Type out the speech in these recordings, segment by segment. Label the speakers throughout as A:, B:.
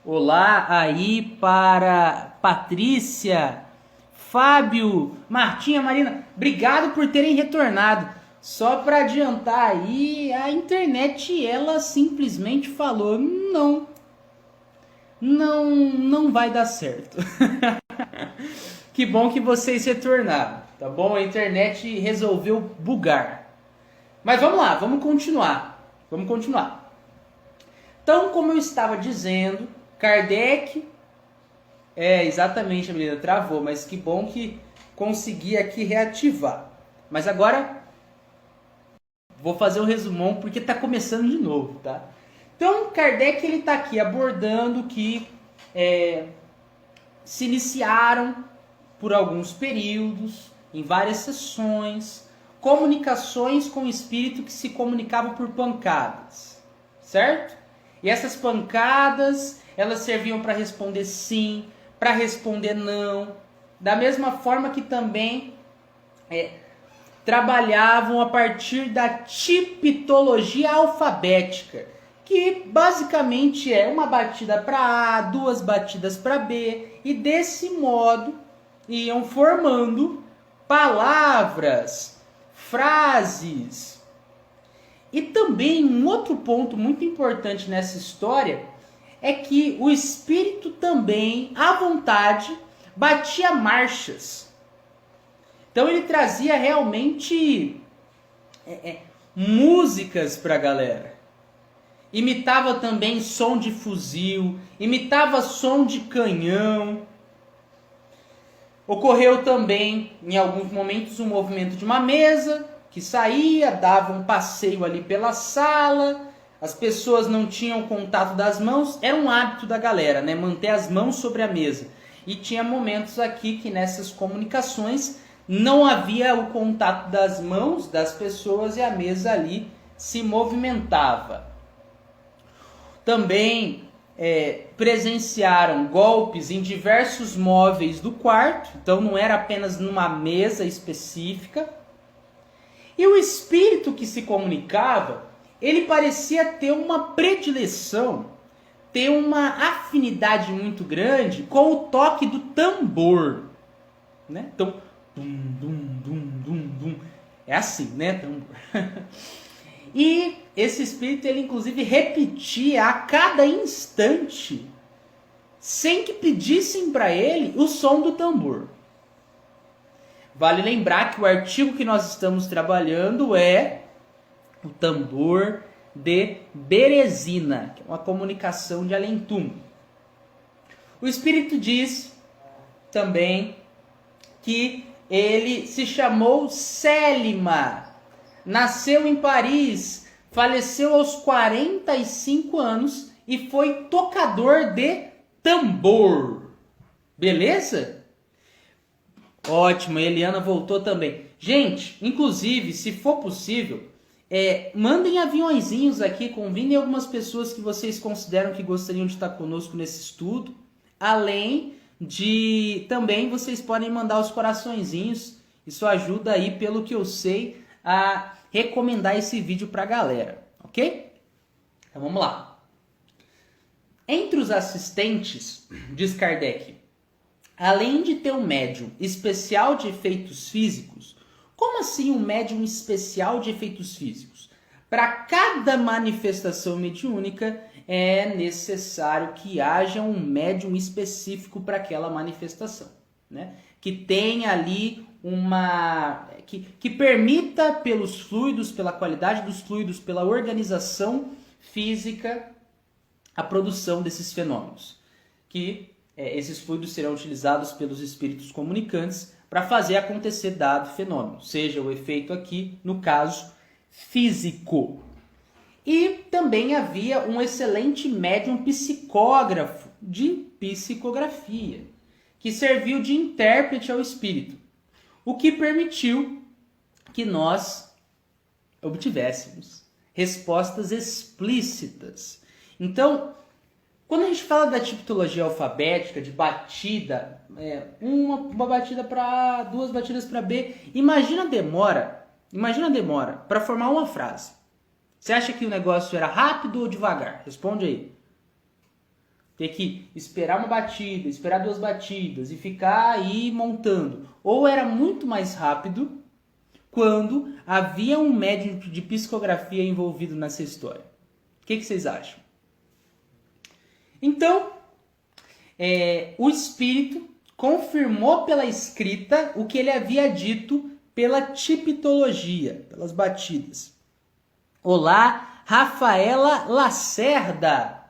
A: Olá aí para Patrícia, Fábio, Martinha, Marina. Obrigado por terem retornado. Só para adiantar aí, a internet ela simplesmente falou: não vai dar certo. Que bom que vocês retornaram, tá bom? A internet resolveu bugar. Mas vamos lá, vamos continuar. Vamos continuar. Então, como eu estava dizendo, Kardec... exatamente, a menina travou, mas que bom que consegui aqui reativar. Mas agora vou fazer um resumão porque está começando de novo, tá? Então, Kardec ele está aqui abordando que se iniciaram por alguns períodos, em várias sessões, comunicações com o espírito que se comunicavam por pancadas, certo? E essas pancadas, elas serviam para responder sim, para responder não, da mesma forma que também trabalhavam a partir da tipitologia alfabética, que basicamente é uma batida para A, duas batidas para B, e desse modo iam formando palavras, frases. E também um outro ponto muito importante nessa história é que o espírito também, à vontade, batia marchas. Então ele trazia realmente músicas para a galera. Imitava também som de fuzil, imitava som de canhão. Ocorreu também, em alguns momentos, um movimento de uma mesa que saía, dava um passeio ali pela sala. As pessoas não tinham contato das mãos, era um hábito da galera, né? Manter as mãos sobre a mesa. E tinha momentos aqui que nessas comunicações não havia o contato das mãos das pessoas e a mesa ali se movimentava. Também presenciaram golpes em diversos móveis do quarto, então não era apenas numa mesa específica. E o espírito que se comunicava, ele parecia ter uma predileção, ter uma afinidade muito grande com o toque do tambor, né? Então, dum, dum, dum, dum, dum. É assim, né? Tambor. E esse espírito, ele inclusive repetia a cada instante, sem que pedissem para ele, o som do tambor. Vale lembrar que o artigo que nós estamos trabalhando é o tambor de Berezina, que é uma comunicação de além-túmulo. O espírito diz também que ele se chamou Célima, nasceu em Paris, faleceu aos 45 anos e foi tocador de tambor. Beleza? Ótimo, a Eliana voltou também. Gente, inclusive, se for possível, mandem aviõezinhos aqui, convidem algumas pessoas que vocês consideram que gostariam de estar conosco nesse estudo. Além de, também vocês podem mandar os coraçõezinhos. Isso ajuda aí, pelo que eu sei, a recomendar esse vídeo para a galera, ok? Então vamos lá. Entre os assistentes, diz Kardec, além de ter um médium especial de efeitos físicos, como assim um médium especial de efeitos físicos? Para cada manifestação mediúnica é necessário que haja um médium específico para aquela manifestação, né? Que tenha ali que permita pelos fluidos, pela qualidade dos fluidos, pela organização física, a produção desses fenômenos. Que esses fluidos serão utilizados pelos espíritos comunicantes para fazer acontecer dado fenômeno, seja o efeito aqui, no caso, físico. E também havia um excelente médium psicógrafo de psicografia, que serviu de intérprete ao espírito, o que permitiu que nós obtivéssemos respostas explícitas. Então, quando a gente fala da tipologia alfabética, de batida, uma batida para A, duas batidas para B, imagina a demora para formar uma frase. Você acha que o negócio era rápido ou devagar? Responde aí. ter que esperar uma batida, esperar 2 batidas e ficar aí montando. Ou era muito mais rápido quando havia um médium de psicografia envolvido nessa história. O que vocês acham? Então, o espírito confirmou pela escrita o que ele havia dito pela tipitologia, pelas batidas. Olá, Rafaela Lacerda.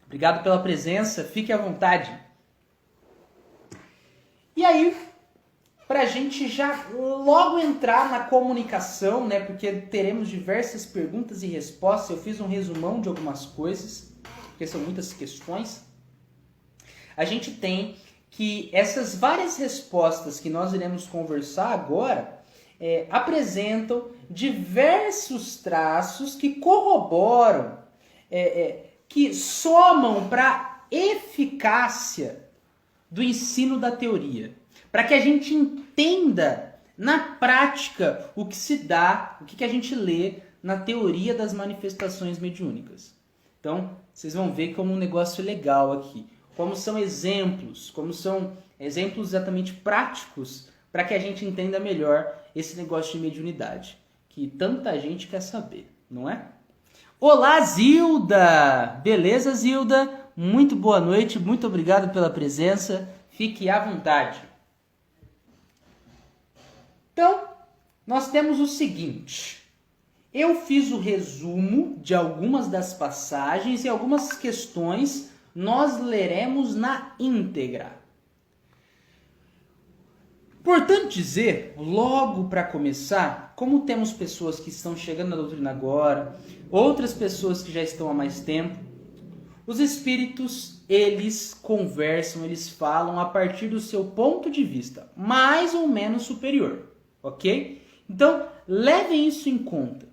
A: Obrigado pela presença, fique à vontade. E aí, para a gente já logo entrar na comunicação, né? Porque teremos diversas perguntas e respostas. Eu fiz um resumão de algumas coisas, porque são muitas questões. A gente tem que essas várias respostas que nós iremos conversar agora apresentam diversos traços que corroboram, que somam para a eficácia do ensino da teoria, para que a gente entenda na prática o que se dá, o que a gente lê na teoria das manifestações mediúnicas. Então, vocês vão ver como um negócio legal aqui, como são exemplos exatamente práticos para que a gente entenda melhor esse negócio de mediunidade, que tanta gente quer saber, não é? Olá, Zilda! Beleza, Zilda? Muito boa noite, muito obrigado pela presença. Fique à vontade. Então, nós temos o seguinte. Eu fiz o resumo de algumas das passagens e algumas questões nós leremos na íntegra. Importante dizer, logo para começar, como temos pessoas que estão chegando na doutrina agora, outras pessoas que já estão há mais tempo, os espíritos, eles conversam, eles falam a partir do seu ponto de vista, mais ou menos superior, ok? Então, levem isso em conta.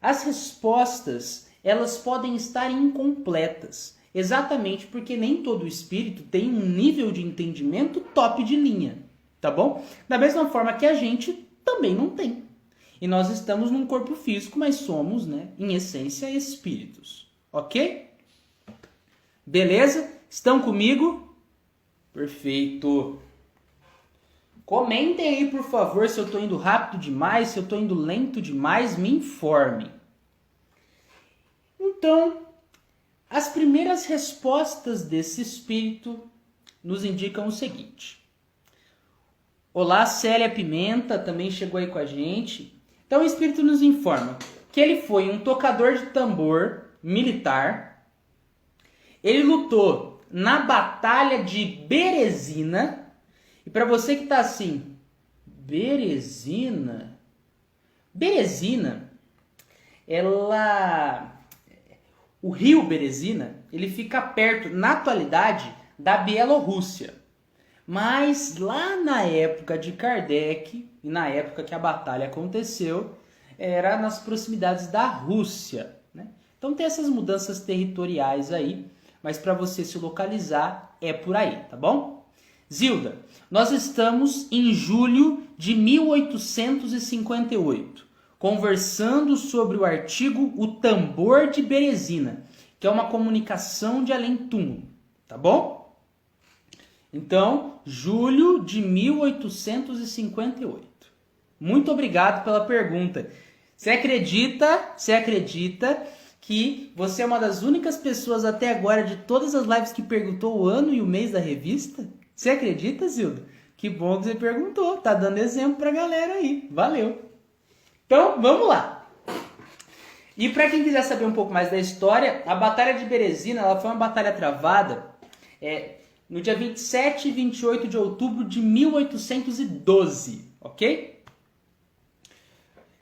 A: As respostas, elas podem estar incompletas, exatamente porque nem todo espírito tem um nível de entendimento top de linha. Tá bom? Da mesma forma que a gente também não tem. E nós estamos num corpo físico, mas somos, né, em essência, espíritos. Ok? Beleza? Estão comigo? Perfeito. Comentem aí, por favor, se eu estou indo rápido demais, se eu estou indo lento demais, me informem. Então, as primeiras respostas desse espírito nos indicam o seguinte. Olá, Célia Pimenta, também chegou aí com a gente. Então o espírito nos informa que ele foi um tocador de tambor militar. Ele lutou na Batalha de Berezina. E para você que tá assim, Berezina, o rio Berezina, ele fica perto, na atualidade, da Bielorrússia. Mas lá na época de Kardec, e na época que a batalha aconteceu, era nas proximidades da Rússia, né? Então tem essas mudanças territoriais aí, mas para você se localizar é por aí, tá bom? Zilda, nós estamos em julho de 1858, conversando sobre o artigo O Tambor de Berezina, que é uma comunicação de além-túmulo, tá bom? Então, julho de 1858. Muito obrigado pela pergunta. Você acredita que você é uma das únicas pessoas até agora de todas as lives que perguntou o ano e o mês da revista? Você acredita, Zilda? Que bom que você perguntou. Tá dando exemplo pra galera aí. Valeu. Então, vamos lá. E para quem quiser saber um pouco mais da história, a Batalha de Berezina, ela foi uma batalha travada no dia 27 e 28 de outubro de 1812, ok?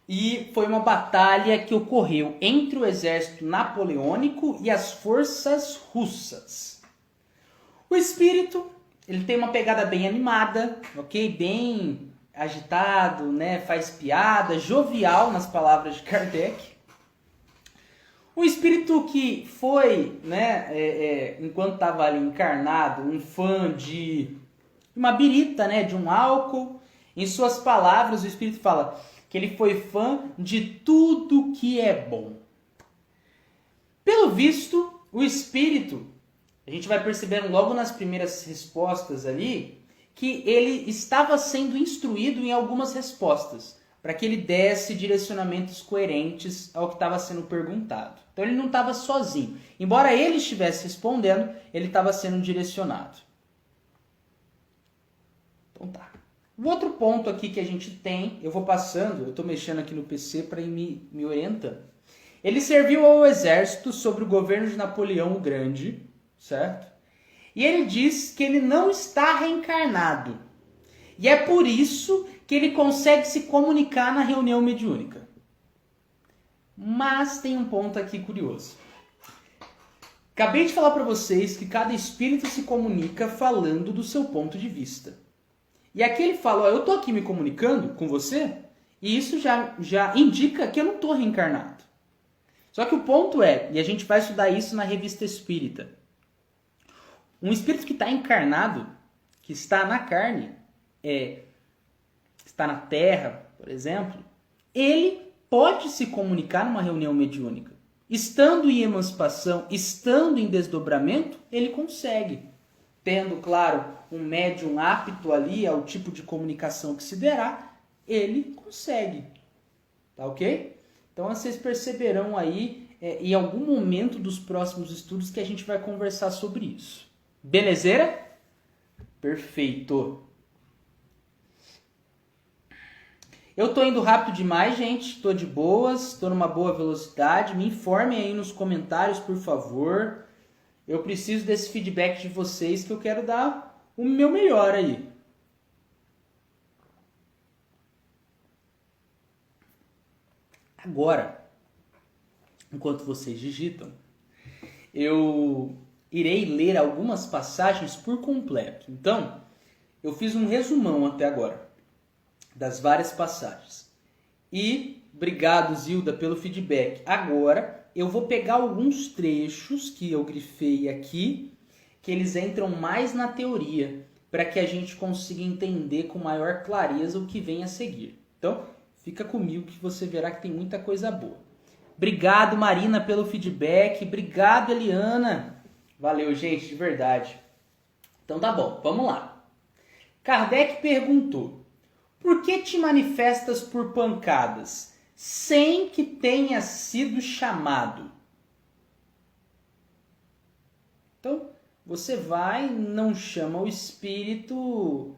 A: E foi uma batalha que ocorreu entre o exército napoleônico e as forças russas. O espírito, ele tem uma pegada bem animada, ok? Bem agitado, né? Faz piada, jovial nas palavras de Kardec. Um espírito que foi, né, enquanto estava ali encarnado, um fã de uma birita, né, de um álcool. Em suas palavras, o espírito fala que ele foi fã de tudo que é bom. Pelo visto, o espírito A gente vai percebendo logo nas primeiras respostas ali que ele estava sendo instruído em algumas respostas, para que ele desse direcionamentos coerentes ao que estava sendo perguntado. Então ele não estava sozinho. Embora ele estivesse respondendo, ele estava sendo direcionado. Então tá. O outro ponto aqui que a gente tem, eu vou passando, eu estou mexendo aqui no PC para ir me orientando. Ele serviu ao exército sob o governo de Napoleão o Grande, certo? E ele diz que ele não está reencarnado. E é por isso que ele consegue se comunicar na reunião mediúnica. Mas tem um ponto aqui curioso. Acabei de falar para vocês que cada espírito se comunica falando do seu ponto de vista. E aqui ele fala, ó, eu estou aqui me comunicando com você, e isso já indica que eu não estou reencarnado. Só que o ponto é, e a gente vai estudar isso na Revista Espírita, um espírito que está encarnado, que está na carne, está na Terra, por exemplo, ele pode se comunicar numa reunião mediúnica. Estando em emancipação, estando em desdobramento, ele consegue. Tendo, claro, um médium apto ali ao tipo de comunicação que se derá, ele consegue. Tá ok? Então vocês perceberão aí, em algum momento dos próximos estudos, que a gente vai conversar sobre isso. Belezeira? Perfeito. Eu tô indo rápido demais, gente. Tô de boas, tô numa boa velocidade. Me informem aí nos comentários, por favor. Eu preciso desse feedback de vocês que eu quero dar o meu melhor aí. Agora, enquanto vocês digitam, eu irei ler algumas passagens por completo. Então, eu fiz um resumão até agora das várias passagens. E obrigado, Zilda, pelo feedback. Agora, eu vou pegar alguns trechos que eu grifei aqui, que eles entram mais na teoria, para que a gente consiga entender com maior clareza o que vem a seguir. Então, fica comigo que você verá que tem muita coisa boa. Obrigado, Marina, pelo feedback. Obrigado, Eliana. Valeu, gente, de verdade. Então tá bom, vamos lá. Kardec perguntou: por que te manifestas por pancadas, sem que tenha sido chamado? Então, você vai, não chama o espírito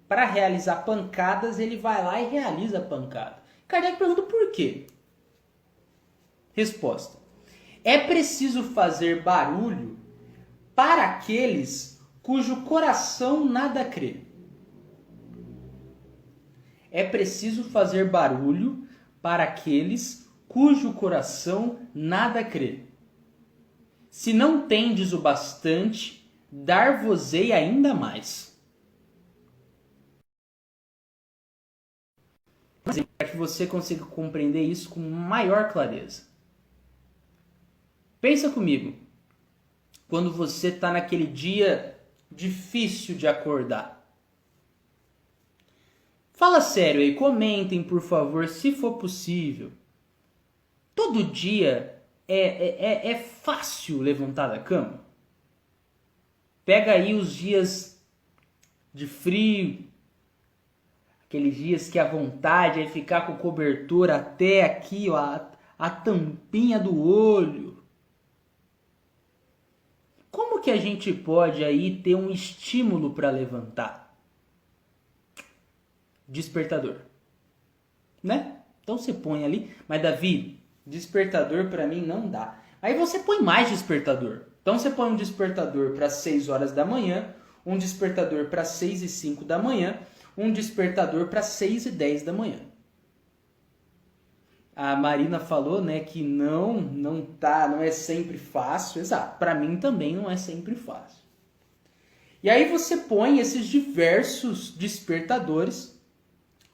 A: para realizar pancadas, ele vai lá e realiza a pancada. Kardec pergunta por quê? Resposta: é preciso fazer barulho para aqueles cujo coração nada crê. É preciso fazer barulho para aqueles cujo coração nada crê. Se não tendes o bastante, dar-vos-ei ainda mais. Para que você consiga compreender isso com maior clareza. Pensa comigo, quando você está naquele dia difícil de acordar. Fala sério aí, comentem por favor, se for possível. Todo dia é fácil levantar da cama? Pega aí os dias de frio, aqueles dias que a vontade é ficar com cobertor até aqui, ó, a tampinha do olho. Como que a gente pode aí ter um estímulo para levantar? Despertador, né? Então você põe ali, mas Davi, despertador para mim não dá. Aí você põe mais despertador. Então você põe um despertador para 6 horas da manhã, um despertador para 6 e 5 da manhã, um despertador para 6 e 10 da manhã. A Marina falou, né, que não é sempre fácil. Exato, para mim também não é sempre fácil. E aí você põe esses diversos despertadores,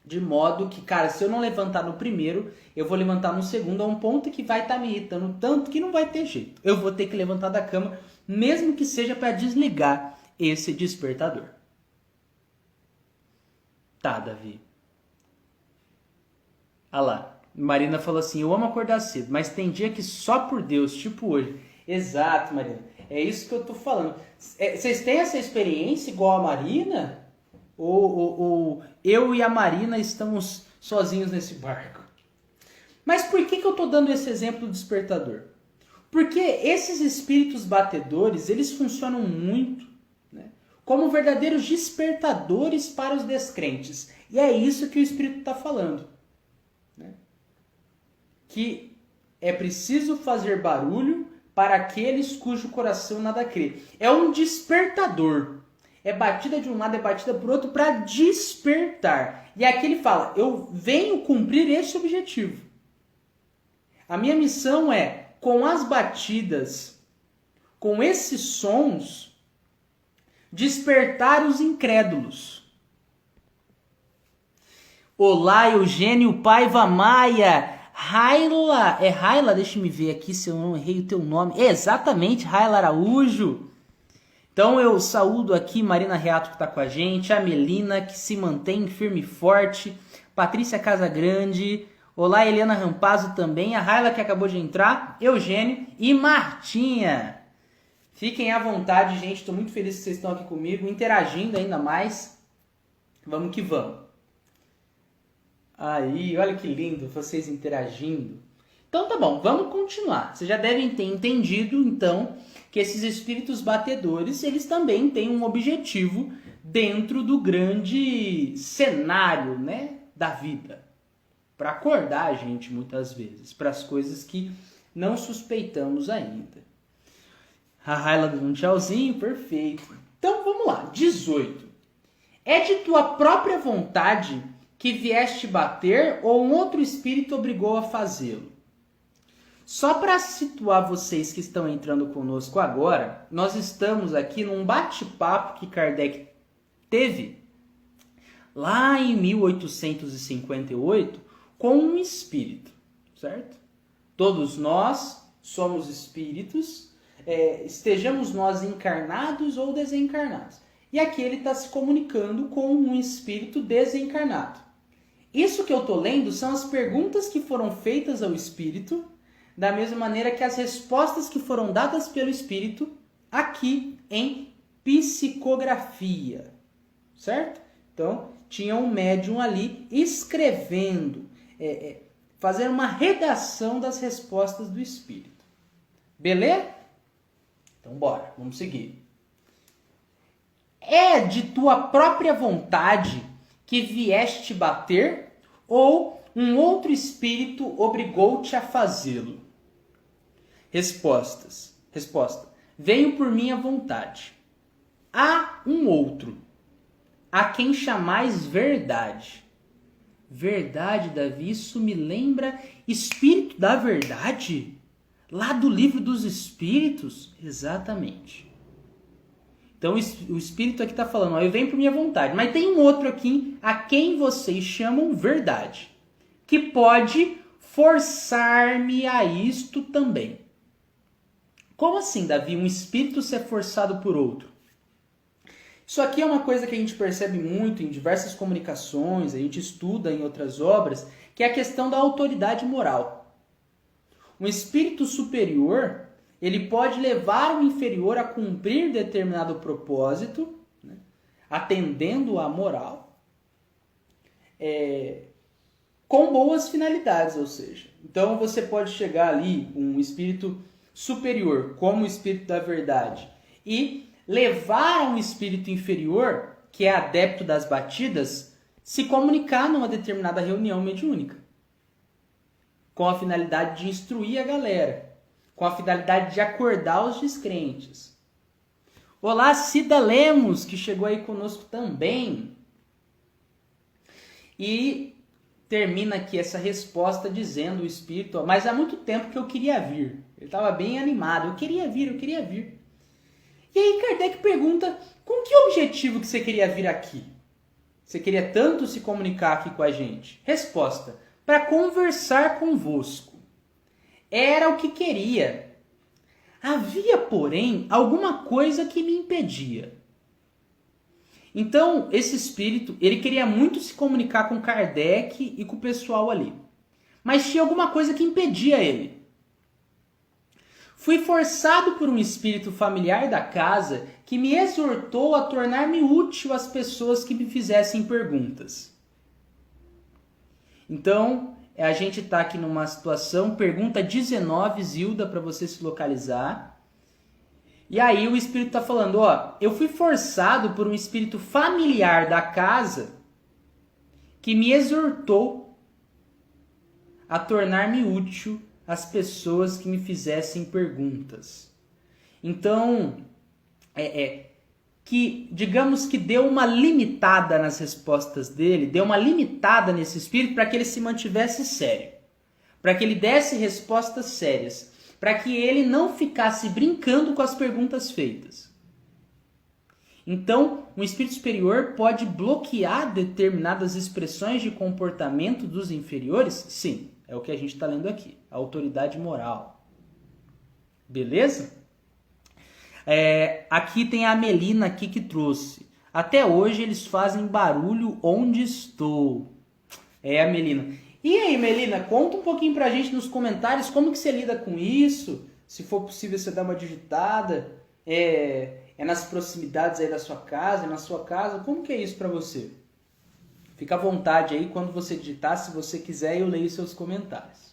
A: de modo que, cara, se eu não levantar no primeiro, eu vou levantar no segundo a um ponto que vai estar me irritando tanto que não vai ter jeito. Eu vou ter que levantar da cama, mesmo que seja para desligar esse despertador. Tá, Davi. Ah lá, Marina falou assim, eu amo acordar cedo, mas tem dia que só por Deus, tipo hoje. Exato, Marina. É isso que eu tô falando. Vocês têm essa experiência igual a Marina? Ou eu e a Marina estamos sozinhos nesse barco? Mas por que eu tô dando esse exemplo do despertador? Porque esses espíritos batedores, eles funcionam muito, né, como verdadeiros despertadores para os descrentes. E é isso que o Espírito está falando. Né? Que é preciso fazer barulho para aqueles cujo coração nada crê. É um despertador. É batida de um lado, é batida por outro para despertar. E aqui ele fala, eu venho cumprir esse objetivo. A minha missão é, com as batidas, com esses sons, despertar os incrédulos. Olá, Eugênio Paiva Maia. Raila, é Raila? Deixa eu me ver aqui se eu não errei o teu nome. Exatamente, Raila Araújo. Então eu saúdo aqui Marina Reato que está com a gente, a Melina que se mantém firme e forte, Patrícia Casagrande, olá Eliana Rampazzo também, a Raila que acabou de entrar, Eugênio e Martinha. Fiquem à vontade, gente, estou muito feliz que vocês estão aqui comigo, interagindo ainda mais. Vamos que vamos. Aí, olha que lindo, vocês interagindo. Então tá bom, vamos continuar. Vocês já devem ter entendido, então, que esses espíritos batedores, eles também têm um objetivo dentro do grande cenário, né, da vida. Para acordar a gente, muitas vezes, para as coisas que não suspeitamos ainda. A Raila dando um tchauzinho, perfeito. Então vamos lá, 18. É de tua própria vontade que vieste bater ou um outro espírito obrigou a fazê-lo? Só para situar vocês que estão entrando conosco agora, nós estamos aqui num bate-papo que Kardec teve lá em 1858 com um espírito, certo? Todos nós somos espíritos, estejamos nós encarnados ou desencarnados. E aqui ele está se comunicando com um espírito desencarnado. Isso que eu estou lendo são as perguntas que foram feitas ao espírito, da mesma maneira que as respostas que foram dadas pelo espírito aqui em psicografia, certo? Então, tinha um médium ali escrevendo, fazendo uma redação das respostas do espírito. Beleza? Então, bora, vamos seguir. É de tua própria vontade que vieste bater ou um outro espírito obrigou-te a fazê-lo? Resposta. Venho por minha vontade. Há um outro, a quem chamais verdade. Verdade, Davi, isso me lembra Espírito da Verdade? Lá do Livro dos Espíritos? Exatamente. Então o Espírito aqui está falando, eu venho por minha vontade. Mas tem um outro aqui, a quem vocês chamam verdade, que pode forçar-me a isto também. Como assim, Davi, um espírito ser forçado por outro? Isso aqui é uma coisa que a gente percebe muito em diversas comunicações, a gente estuda em outras obras, que é a questão da autoridade moral. Um espírito superior, ele pode levar o inferior a cumprir determinado propósito, né, atendendo à moral, com boas finalidades, ou seja. Então você pode chegar ali, um espírito superior, como o espírito da verdade, e levar um espírito inferior, que é adepto das batidas, se comunicar numa determinada reunião mediúnica, com a finalidade de instruir a galera, com a finalidade de acordar os descrentes. Olá, Cida Lemos, que chegou aí conosco também. E termina aqui essa resposta dizendo o espírito, mas há muito tempo que eu queria vir. Ele estava bem animado, eu queria vir. E aí Kardec pergunta, com que objetivo que você queria vir aqui? Você queria tanto se comunicar aqui com a gente? Resposta, para conversar convosco. Era o que queria. Havia, porém, alguma coisa que me impedia. Então, esse espírito, ele queria muito se comunicar com Kardec e com o pessoal ali. Mas tinha alguma coisa que impedia ele. Fui forçado por um espírito familiar da casa que me exortou a tornar-me útil às pessoas que me fizessem perguntas. Então, a gente está aqui numa situação, pergunta 19, Zilda, para você se localizar. E aí o espírito está falando, ó, eu fui forçado por um espírito familiar da casa que me exortou a tornar-me útil às pessoas que me fizessem perguntas. Então, que digamos que deu uma limitada nas respostas dele, deu uma limitada nesse espírito para que ele se mantivesse sério, para que ele desse respostas sérias, para que ele não ficasse brincando com as perguntas feitas. Então, um espírito superior pode bloquear determinadas expressões de comportamento dos inferiores? Sim, é o que a gente está lendo aqui, a autoridade moral. Beleza? Aqui tem a Melina aqui que trouxe. Até hoje eles fazem barulho onde estou. A Melina. E aí, Melina, conta um pouquinho pra gente nos comentários como que você lida com isso. Se for possível você dar uma digitada. É nas proximidades aí da sua casa, é na sua casa. Como que é isso pra você? Fica à vontade aí quando você digitar, se você quiser, eu leio seus comentários.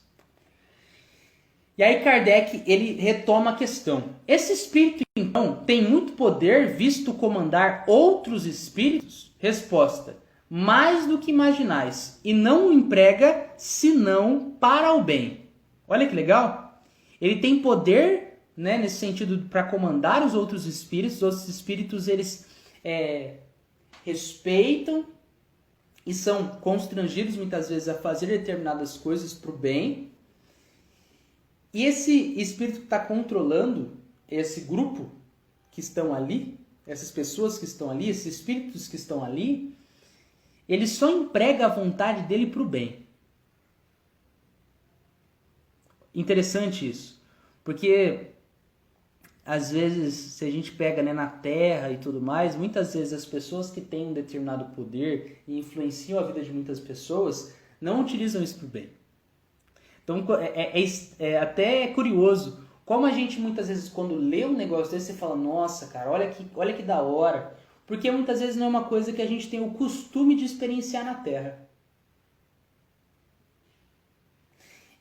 A: E aí Kardec, ele retoma a questão. Esse espírito, então, tem muito poder visto comandar outros espíritos? Resposta. Mais do que imaginais. E não o emprega, senão para o bem. Olha que legal. Ele tem poder, né, nesse sentido, para comandar os outros espíritos. Os outros espíritos, eles respeitam e são constrangidos, muitas vezes, a fazer determinadas coisas para o bem. E esse espírito que está controlando esse grupo que estão ali, essas pessoas que estão ali, esses espíritos que estão ali, ele só emprega a vontade dele para o bem. Interessante isso. Porque, às vezes, se a gente pega, né, na Terra e tudo mais, muitas vezes as pessoas que têm um determinado poder e influenciam a vida de muitas pessoas, não utilizam isso para o bem. Então, é até curioso como a gente, muitas vezes, quando lê um negócio desse, você fala, nossa, cara, olha que da hora. Porque muitas vezes não é uma coisa que a gente tem o costume de experienciar na Terra.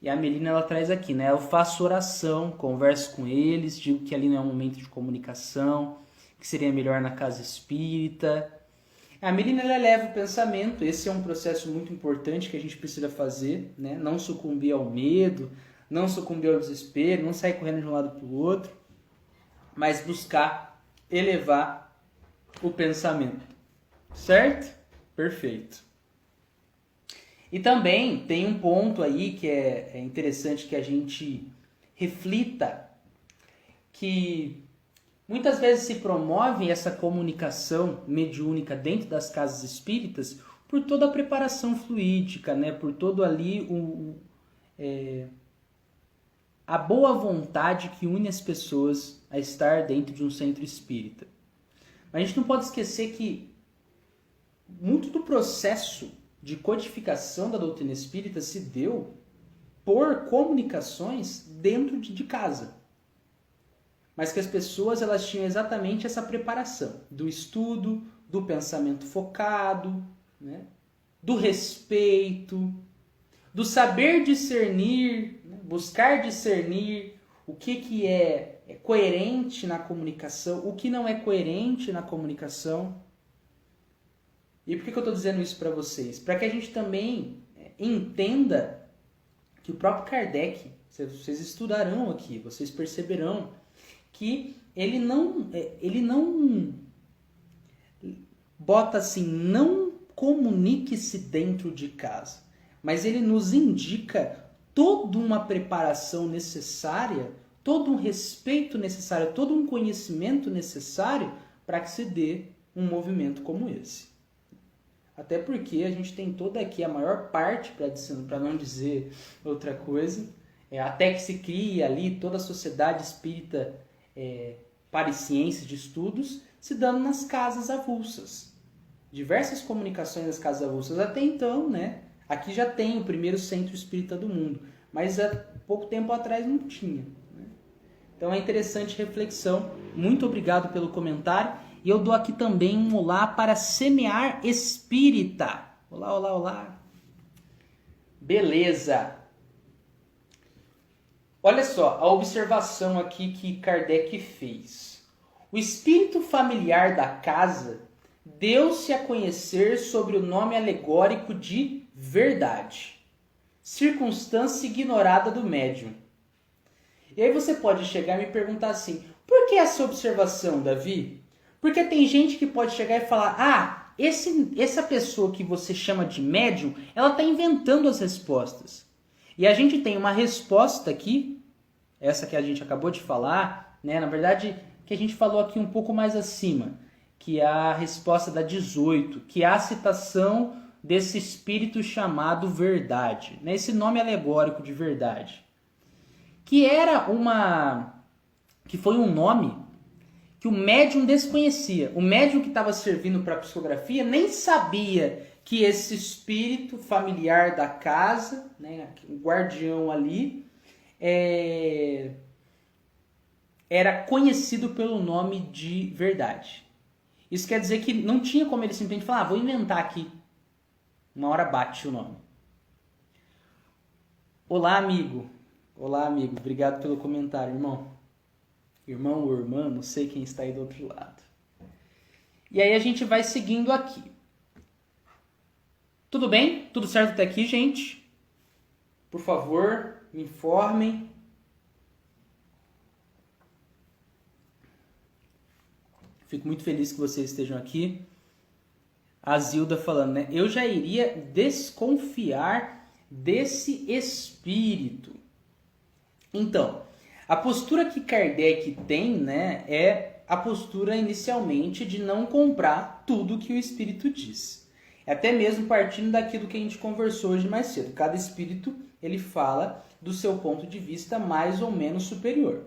A: E a Melina, ela traz aqui, né? Eu faço oração, converso com eles, digo que ali não é um momento de comunicação, que seria melhor na casa espírita. A Melina, ela leva o pensamento, esse é um processo muito importante que a gente precisa fazer, né? Não sucumbir ao medo, não sucumbir ao desespero, não sair correndo de um lado para o outro, mas buscar elevar o pensamento. Certo? Perfeito. E também tem um ponto aí que é interessante que a gente reflita, que muitas vezes se promove essa comunicação mediúnica dentro das casas espíritas por toda a preparação fluídica, né? Por todo ali a boa vontade que une as pessoas a estar dentro de um centro espírita. Mas a gente não pode esquecer que muito do processo de codificação da doutrina espírita se deu por comunicações dentro de casa. Mas que as pessoas, elas tinham exatamente essa preparação do estudo, do pensamento focado, né? Do respeito, do saber discernir, né? Buscar discernir o que é coerente na comunicação, o que não é coerente na comunicação. E por que eu estou dizendo isso para vocês? Para que a gente também entenda que o próprio Kardec, vocês estudarão aqui, vocês perceberão que ele não bota assim, não comunique-se dentro de casa, mas ele nos indica toda uma preparação necessária, todo um respeito necessário, todo um conhecimento necessário para que se dê um movimento como esse. Até porque a gente tem toda aqui a maior parte, para não dizer outra coisa, até que se cria ali toda a sociedade espírita para ciências de estudos, se dando nas casas avulsas. Diversas comunicações nas casas avulsas. Até então, né? Aqui já tem o primeiro centro espírita do mundo, mas há pouco tempo atrás não tinha. Né? Então é interessante reflexão. Muito obrigado pelo comentário. E eu dou aqui também um olá para Semear Espírita. Olá, olá, olá. Beleza. Olha só a observação aqui que Kardec fez. O espírito familiar da casa deu-se a conhecer sobre o nome alegórico de verdade, circunstância ignorada do médium. E aí você pode chegar e me perguntar assim, por que essa observação, Davi? Porque tem gente que pode chegar e falar, essa pessoa que você chama de médium, ela está inventando as respostas. E a gente tem uma resposta aqui, essa que a gente acabou de falar, né? Na verdade, que a gente falou aqui um pouco mais acima, que é a resposta da 18, que é a citação desse espírito chamado verdade, né? Esse nome alegórico de verdade. Que foi um nome que o médium desconhecia. O médium que estava servindo para a psicografia nem sabia que esse espírito familiar da casa, né, o guardião ali, era conhecido pelo nome de verdade. Isso quer dizer que não tinha como ele simplesmente falar, vou inventar aqui. Uma hora bate o nome. Olá, amigo. Olá, amigo. Obrigado pelo comentário, irmão. Irmão ou irmã, não sei quem está aí do outro lado. E aí a gente vai seguindo aqui. Tudo bem? Tudo certo até aqui, gente? Por favor, me informem. Fico muito feliz que vocês estejam aqui. A Zilda falando, né? Eu já iria desconfiar desse espírito. Então, a postura que Kardec tem, né, é a postura inicialmente de não comprar tudo que o espírito diz. Até mesmo partindo daquilo que a gente conversou hoje mais cedo. Cada espírito, ele fala do seu ponto de vista mais ou menos superior.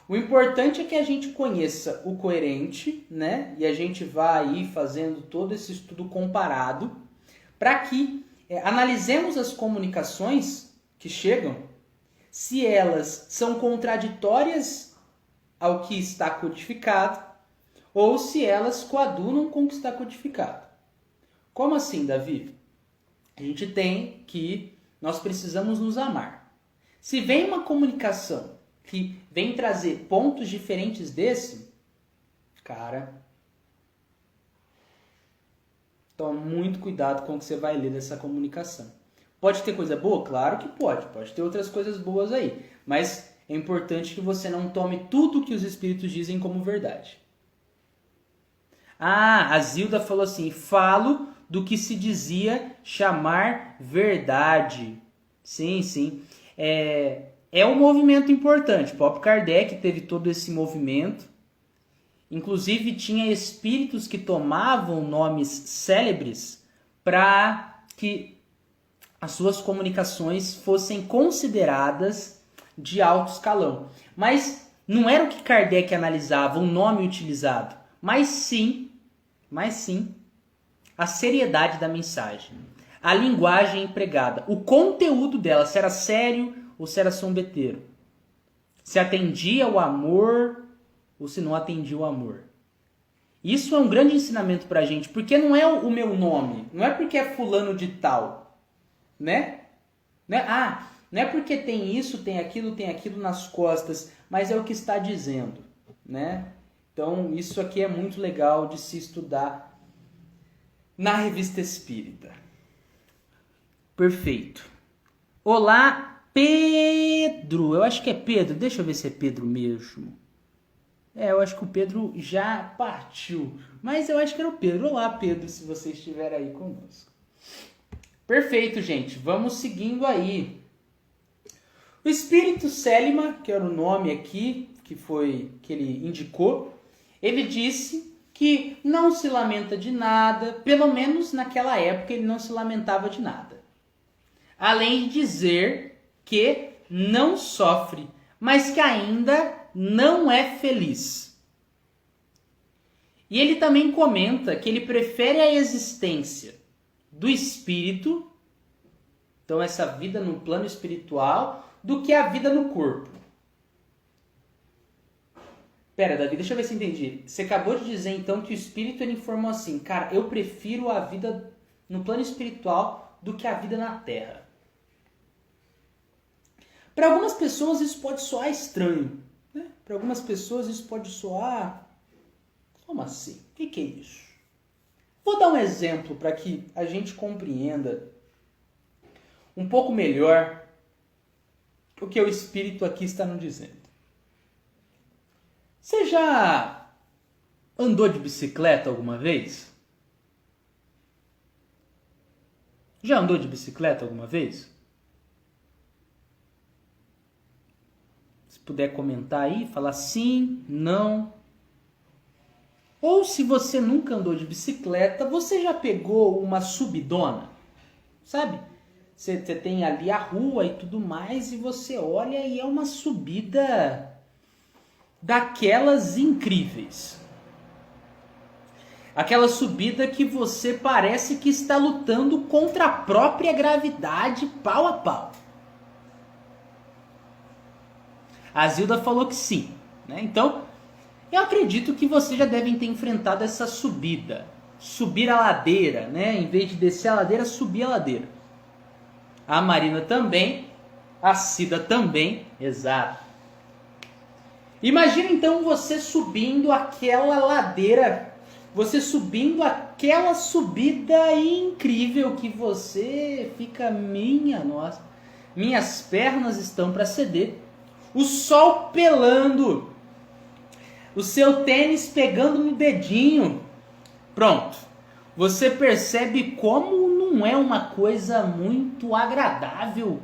A: O importante é que a gente conheça o coerente, né? E a gente vá aí fazendo todo esse estudo comparado para que analisemos as comunicações que chegam, se elas são contraditórias ao que está codificado ou se elas coadunam com o que está codificado. Como assim, Davi? A gente tem que nós precisamos nos amar. Se vem uma comunicação que vem trazer pontos diferentes desse, cara, toma muito cuidado com o que você vai ler dessa comunicação. Pode ter coisa boa? Claro que pode. Pode ter outras coisas boas aí. Mas é importante que você não tome tudo que os espíritos dizem como verdade. A Zilda falou assim, falo do que se dizia chamar verdade. Sim, sim. É um movimento importante. O próprio Kardec teve todo esse movimento. Inclusive, tinha espíritos que tomavam nomes célebres para que as suas comunicações fossem consideradas de alto escalão. Mas não era o que Kardec analisava, o nome utilizado, mas sim a seriedade da mensagem, a linguagem empregada, o conteúdo dela, se era sério ou se era sombeteiro, se atendia o amor ou se não atendia o amor. Isso é um grande ensinamento pra gente, porque não é o meu nome, não é porque é fulano de tal, né? Não é porque tem isso, tem aquilo nas costas, mas é o que está dizendo, né? Então, isso aqui é muito legal de se estudar na Revista Espírita. Perfeito. Olá, Pedro. Eu acho que é Pedro. Deixa eu ver se é Pedro mesmo. Eu acho que o Pedro já partiu. Mas eu acho que era o Pedro. Olá, Pedro, se você estiver aí conosco. Perfeito, gente. Vamos seguindo aí. O Espírito Célima, que era o nome aqui, que ele indicou, ele disse que não se lamenta de nada, pelo menos naquela época ele não se lamentava de nada. Além de dizer que não sofre, mas que ainda não é feliz. E ele também comenta que ele prefere a existência do espírito, então essa vida no plano espiritual, do que a vida no corpo. Pera, Davi, deixa eu ver se eu entendi. Você acabou de dizer então que o espírito ele informou assim, cara, eu prefiro a vida no plano espiritual do que a vida na terra. Para algumas pessoas isso pode soar estranho, né? Para algumas pessoas isso pode soar... Como assim? O que é isso? Vou dar um exemplo para que a gente compreenda um pouco melhor o que o Espírito aqui está nos dizendo. Você já andou de bicicleta alguma vez? Já andou de bicicleta alguma vez? Se puder comentar aí, falar sim, não. Ou se você nunca andou de bicicleta, você já pegou uma subidona? Sabe? Você tem ali a rua e tudo mais e você olha e é uma subida daquelas incríveis. Aquela subida que você parece que está lutando contra a própria gravidade pau a pau. A Zilda falou que sim, né? Então, eu acredito que vocês já devem ter enfrentado essa subida. Subir a ladeira, né? Em vez de descer a ladeira, subir a ladeira. A Marina também. A Cida também. Exato. Imagina então você subindo aquela ladeira. Você subindo aquela subida incrível que você fica, minha nossa. Minhas pernas estão para ceder. O sol pelando. O seu tênis pegando no dedinho. Pronto. Você percebe como não é uma coisa muito agradável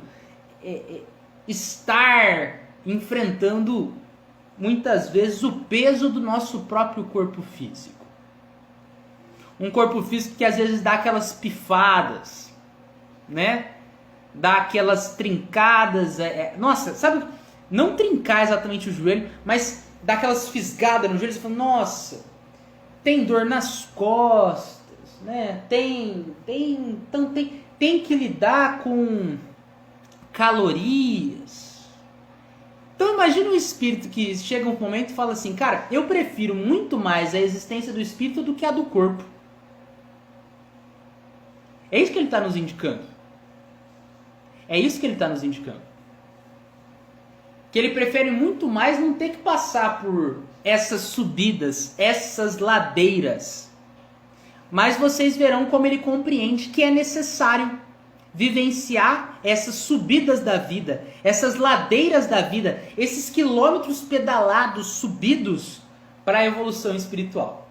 A: estar enfrentando muitas vezes o peso do nosso próprio corpo físico. Um corpo físico que às vezes dá aquelas pifadas, né? Dá aquelas trincadas. Nossa, sabe? Não trincar exatamente o joelho, mas dá aquelas fisgadas no joelho. Você fala, nossa, tem dor nas costas, né? Tem que lidar com calorias. Então imagina um espírito que chega um momento e fala assim, cara, eu prefiro muito mais a existência do espírito do que a do corpo. É isso que ele está nos indicando. É isso que ele está nos indicando. Que ele prefere muito mais não ter que passar por essas subidas, essas ladeiras. Mas vocês verão como ele compreende que é necessário vivenciar essas subidas da vida, essas ladeiras da vida, esses quilômetros pedalados, subidos para a evolução espiritual.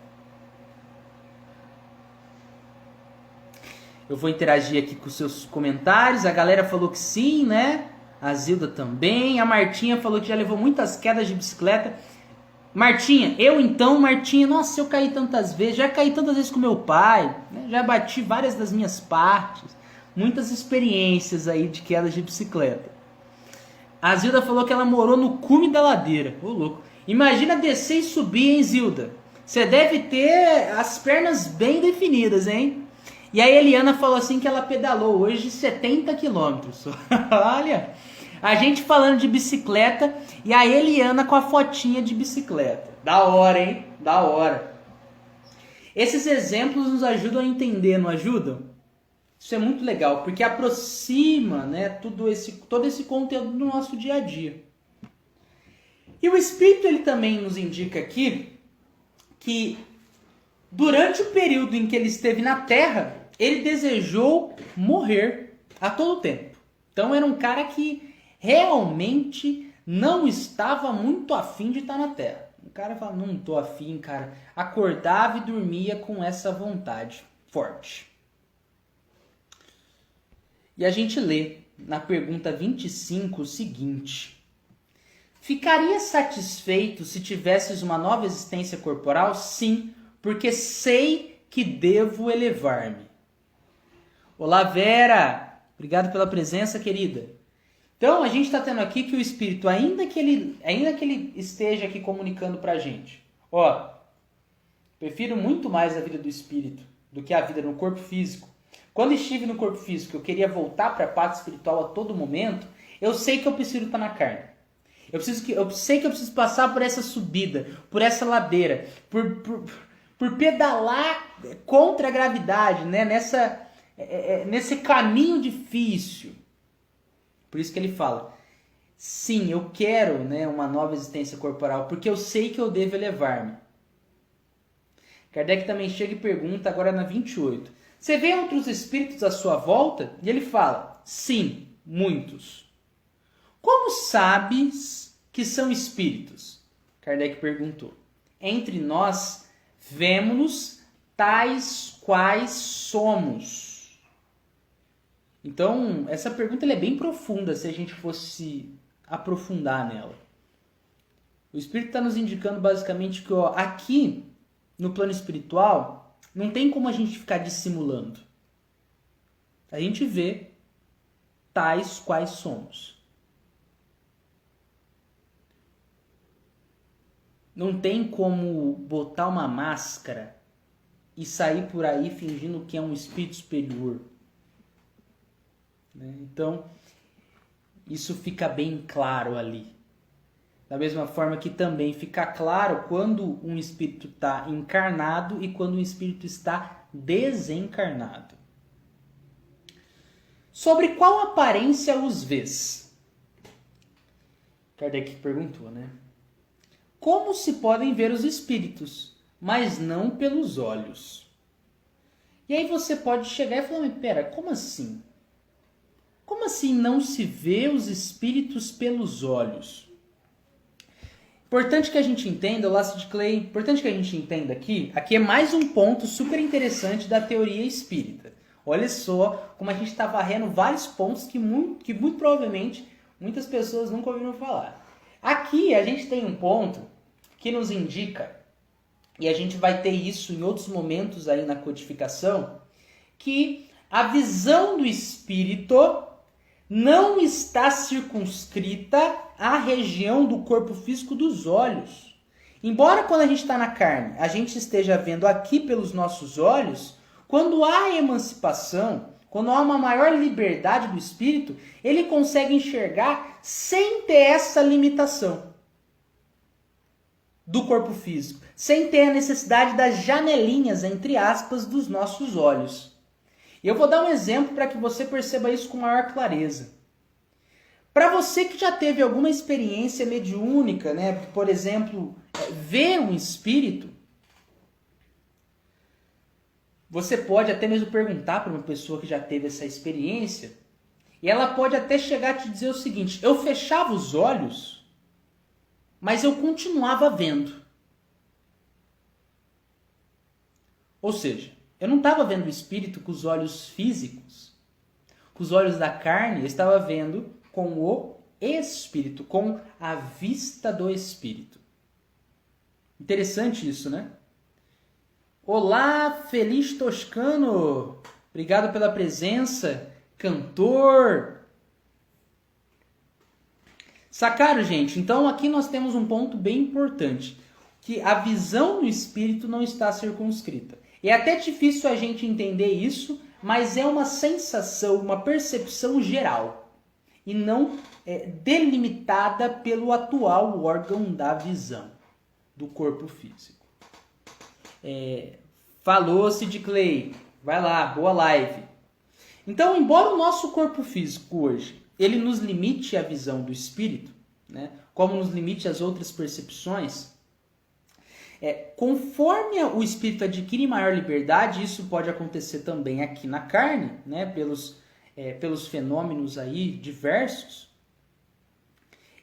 A: Eu vou interagir aqui com os seus comentários. A galera falou que sim, né? A Zilda também. A Martinha falou que já levou muitas quedas de bicicleta. Martinha, Martinha, nossa, eu caí tantas vezes. Já caí tantas vezes com meu pai, né? Já bati várias das minhas partes. Muitas experiências aí de quedas de bicicleta. A Zilda falou que ela morou no cume da ladeira. Ô, louco. Imagina descer e subir, hein, Zilda? Você deve ter as pernas bem definidas, hein? E a Eliana falou assim que ela pedalou hoje 70 quilômetros. Olha, a gente falando de bicicleta e a Eliana com a fotinha de bicicleta. Da hora, hein? Da hora. Esses exemplos nos ajudam a entender, não ajudam? Isso é muito legal, porque aproxima, né, todo esse conteúdo do nosso dia a dia. E o Espírito ele também nos indica aqui que durante o período em que ele esteve na Terra, ele desejou morrer a todo tempo. Então era um cara que realmente não estava muito afim de estar na Terra. O cara fala, não estou afim, cara. Acordava e dormia com essa vontade forte. E a gente lê na pergunta 25 o seguinte: ficaria satisfeito se tivesses uma nova existência corporal? Sim, porque sei que devo elevar-me. Olá, Vera! Obrigado pela presença, querida. Então, a gente está tendo aqui que o Espírito, ainda que ele esteja aqui comunicando para a gente, ó, prefiro muito mais a vida do Espírito do que a vida no corpo físico. Quando estive no corpo físico, eu queria voltar para a parte espiritual a todo momento, eu sei que eu preciso estar na carne. Eu sei que eu preciso passar por essa subida, por essa ladeira, por pedalar contra a gravidade, né? Nesse caminho difícil. Por isso que ele fala, sim, eu quero, né, uma nova existência corporal, porque eu sei que eu devo elevar-me. Kardec também chega e pergunta, agora na 28, você vê outros espíritos à sua volta? E ele fala, sim, muitos. Como sabes que são espíritos? Kardec perguntou. Entre nós, vemo-nos tais quais somos. Então, essa pergunta ela é bem profunda se a gente fosse aprofundar nela. O Espírito está nos indicando basicamente que aqui, no plano espiritual, não tem como a gente ficar dissimulando. A gente vê tais quais somos. Não tem como botar uma máscara e sair por aí fingindo que é um espírito superior. Então, isso fica bem claro ali. Da mesma forma que também fica claro quando um espírito está encarnado e quando um espírito está desencarnado. Sobre qual aparência os vês? Kardec perguntou, né? Como se podem ver os espíritos, mas não pelos olhos? E aí você pode chegar e falar, mas pera, como assim? Como assim não se vê os espíritos pelos olhos? Importante que a gente entenda, o Lasso de Clay, importante que a gente entenda aqui é mais um ponto super interessante da teoria espírita. Olha só como a gente está varrendo vários pontos que muito provavelmente muitas pessoas nunca ouviram falar. Aqui a gente tem um ponto que nos indica, e a gente vai ter isso em outros momentos aí na codificação, que a visão do espírito não está circunscrita à região do corpo físico dos olhos. Embora quando a gente está na carne, a gente esteja vendo aqui pelos nossos olhos, quando há emancipação, quando há uma maior liberdade do espírito, ele consegue enxergar sem ter essa limitação do corpo físico, sem ter a necessidade das janelinhas, entre aspas, dos nossos olhos. E eu vou dar um exemplo para que você perceba isso com maior clareza. Para você que já teve alguma experiência mediúnica, né, por exemplo, ver um espírito, você pode até mesmo perguntar para uma pessoa que já teve essa experiência, e ela pode até chegar a te dizer o seguinte, eu fechava os olhos, mas eu continuava vendo. Ou seja, eu não estava vendo o espírito com os olhos físicos, com os olhos da carne, eu estava vendo com o espírito, com a vista do espírito. Interessante isso, né? Olá, Feliz Toscano! Obrigado pela presença, cantor! Sacaram, gente? Então aqui nós temos um ponto bem importante, que a visão do espírito não está circunscrita. É até difícil a gente entender isso, mas é uma sensação, uma percepção geral, e não delimitada pelo atual órgão da visão do corpo físico. Falou Sid Clay, vai lá, boa live. Então, embora o nosso corpo físico hoje ele nos limite a visão do espírito, né, como nos limite as outras percepções, conforme o espírito adquire maior liberdade, isso pode acontecer também aqui na carne, né, pelos fenômenos aí diversos,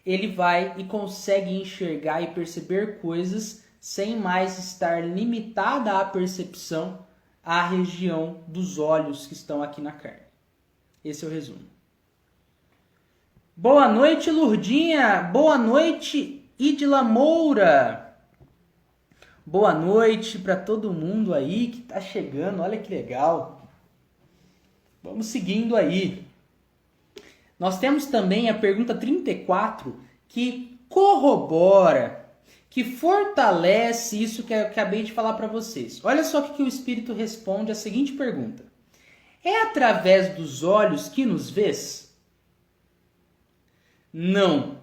A: ele vai e consegue enxergar e perceber coisas sem mais estar limitada a percepção à região dos olhos que estão aqui na carne. Esse é o resumo. Boa noite, Lurdinha. Boa noite, Idila Moura. Boa noite para todo mundo aí que está chegando. Olha que legal. Vamos seguindo aí. Nós temos também a pergunta 34 que corrobora, que fortalece isso que eu acabei de falar para vocês. Olha só o que o Espírito responde à seguinte pergunta. É através dos olhos que nos vês? Não.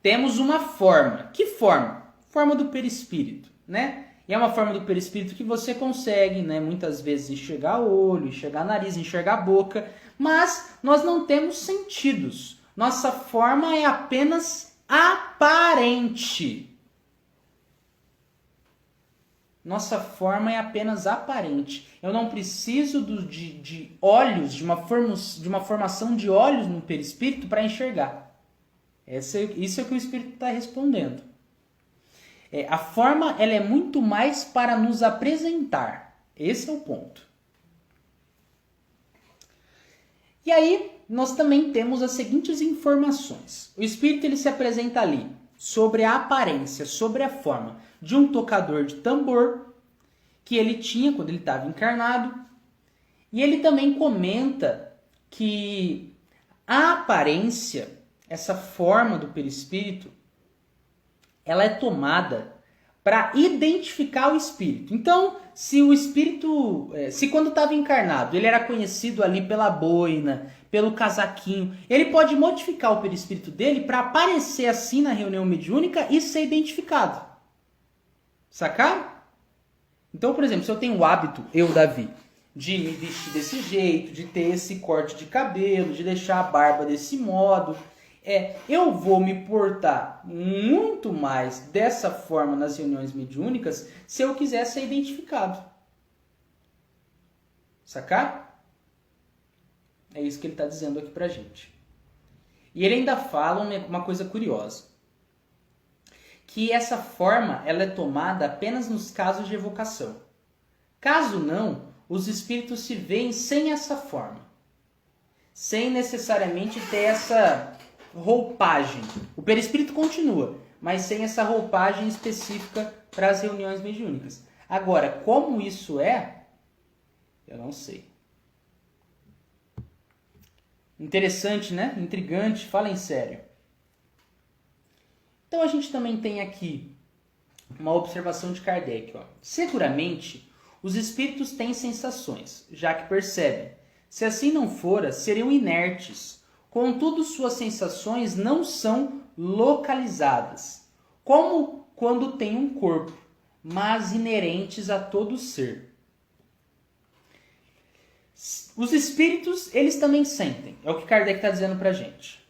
A: temos uma forma. Que forma? Forma do perispírito, né? E é uma forma do perispírito que você consegue, né, muitas vezes enxergar o olho, enxergar o nariz, enxergar a boca, mas nós não temos sentidos. Nossa forma é apenas aparente. Nossa forma é apenas aparente. Eu não preciso de olhos, de uma formação de olhos no perispírito para enxergar. Isso é o que o Espírito está respondendo. A forma ela é muito mais para nos apresentar. Esse é o ponto. E aí, nós também temos as seguintes informações. O Espírito ele se apresenta ali sobre a aparência, sobre a forma de um tocador de tambor que ele tinha quando ele estava encarnado. E ele também comenta que a aparência, essa forma do perispírito, ela é tomada para identificar o espírito. Então, se o espírito, se quando estava encarnado, ele era conhecido ali pela boina, pelo casaquinho, ele pode modificar o perispírito dele para aparecer assim na reunião mediúnica e ser identificado. Sacaram? Então, por exemplo, se eu tenho o hábito, eu, Davi, de me vestir desse jeito, de ter esse corte de cabelo, de deixar a barba desse modo, eu vou me portar muito mais dessa forma nas reuniões mediúnicas se eu quiser ser identificado. Sacar? É isso que ele está dizendo aqui pra gente. E ele ainda fala uma coisa curiosa. Que essa forma ela é tomada apenas nos casos de evocação. Caso não, os espíritos se veem sem essa forma. Sem necessariamente ter essa roupagem. O perispírito continua, mas sem essa roupagem específica para as reuniões mediúnicas. Agora, como isso é, eu não sei. Interessante, né? Intrigante, falem sério. Então a gente também tem aqui uma observação de Kardec. Ó. Seguramente, os espíritos têm sensações, já que percebem. Se assim não fora, seriam inertes. Contudo, suas sensações não são localizadas, como quando tem um corpo, mas inerentes a todo ser. Os espíritos, eles também sentem. É o que Kardec está dizendo para a gente.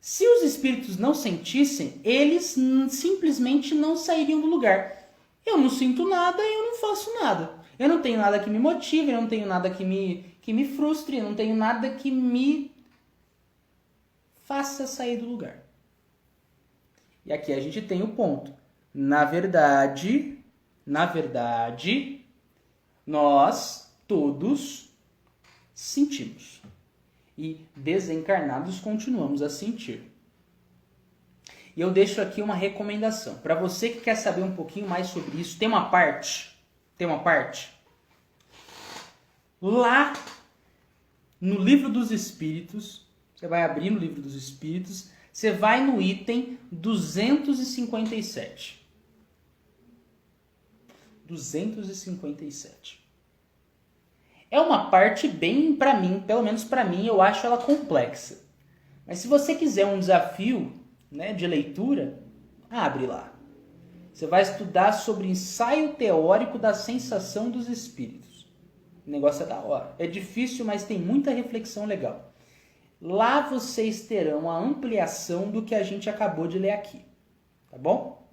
A: Se os espíritos não sentissem, eles simplesmente não sairiam do lugar. Eu não sinto nada e eu não faço nada. Eu não tenho nada que me motive, eu não tenho nada que me frustre, eu não tenho nada que me faça sair do lugar. E aqui a gente tem o ponto. Na verdade, nós todos sentimos. E desencarnados continuamos a sentir. E eu deixo aqui uma recomendação. Para você que quer saber um pouquinho mais sobre isso, tem uma parte. Lá no Livro dos Espíritos, você vai abrir no Livro dos Espíritos, você vai no item 257. 257. É uma parte bem, para mim, pelo menos para mim, eu acho ela complexa. Mas se você quiser um desafio, né, de leitura, abre lá. Você vai estudar sobre ensaio teórico da sensação dos espíritos. O negócio é da hora. É difícil, mas tem muita reflexão legal. Lá vocês terão a ampliação do que a gente acabou de ler aqui. Tá bom?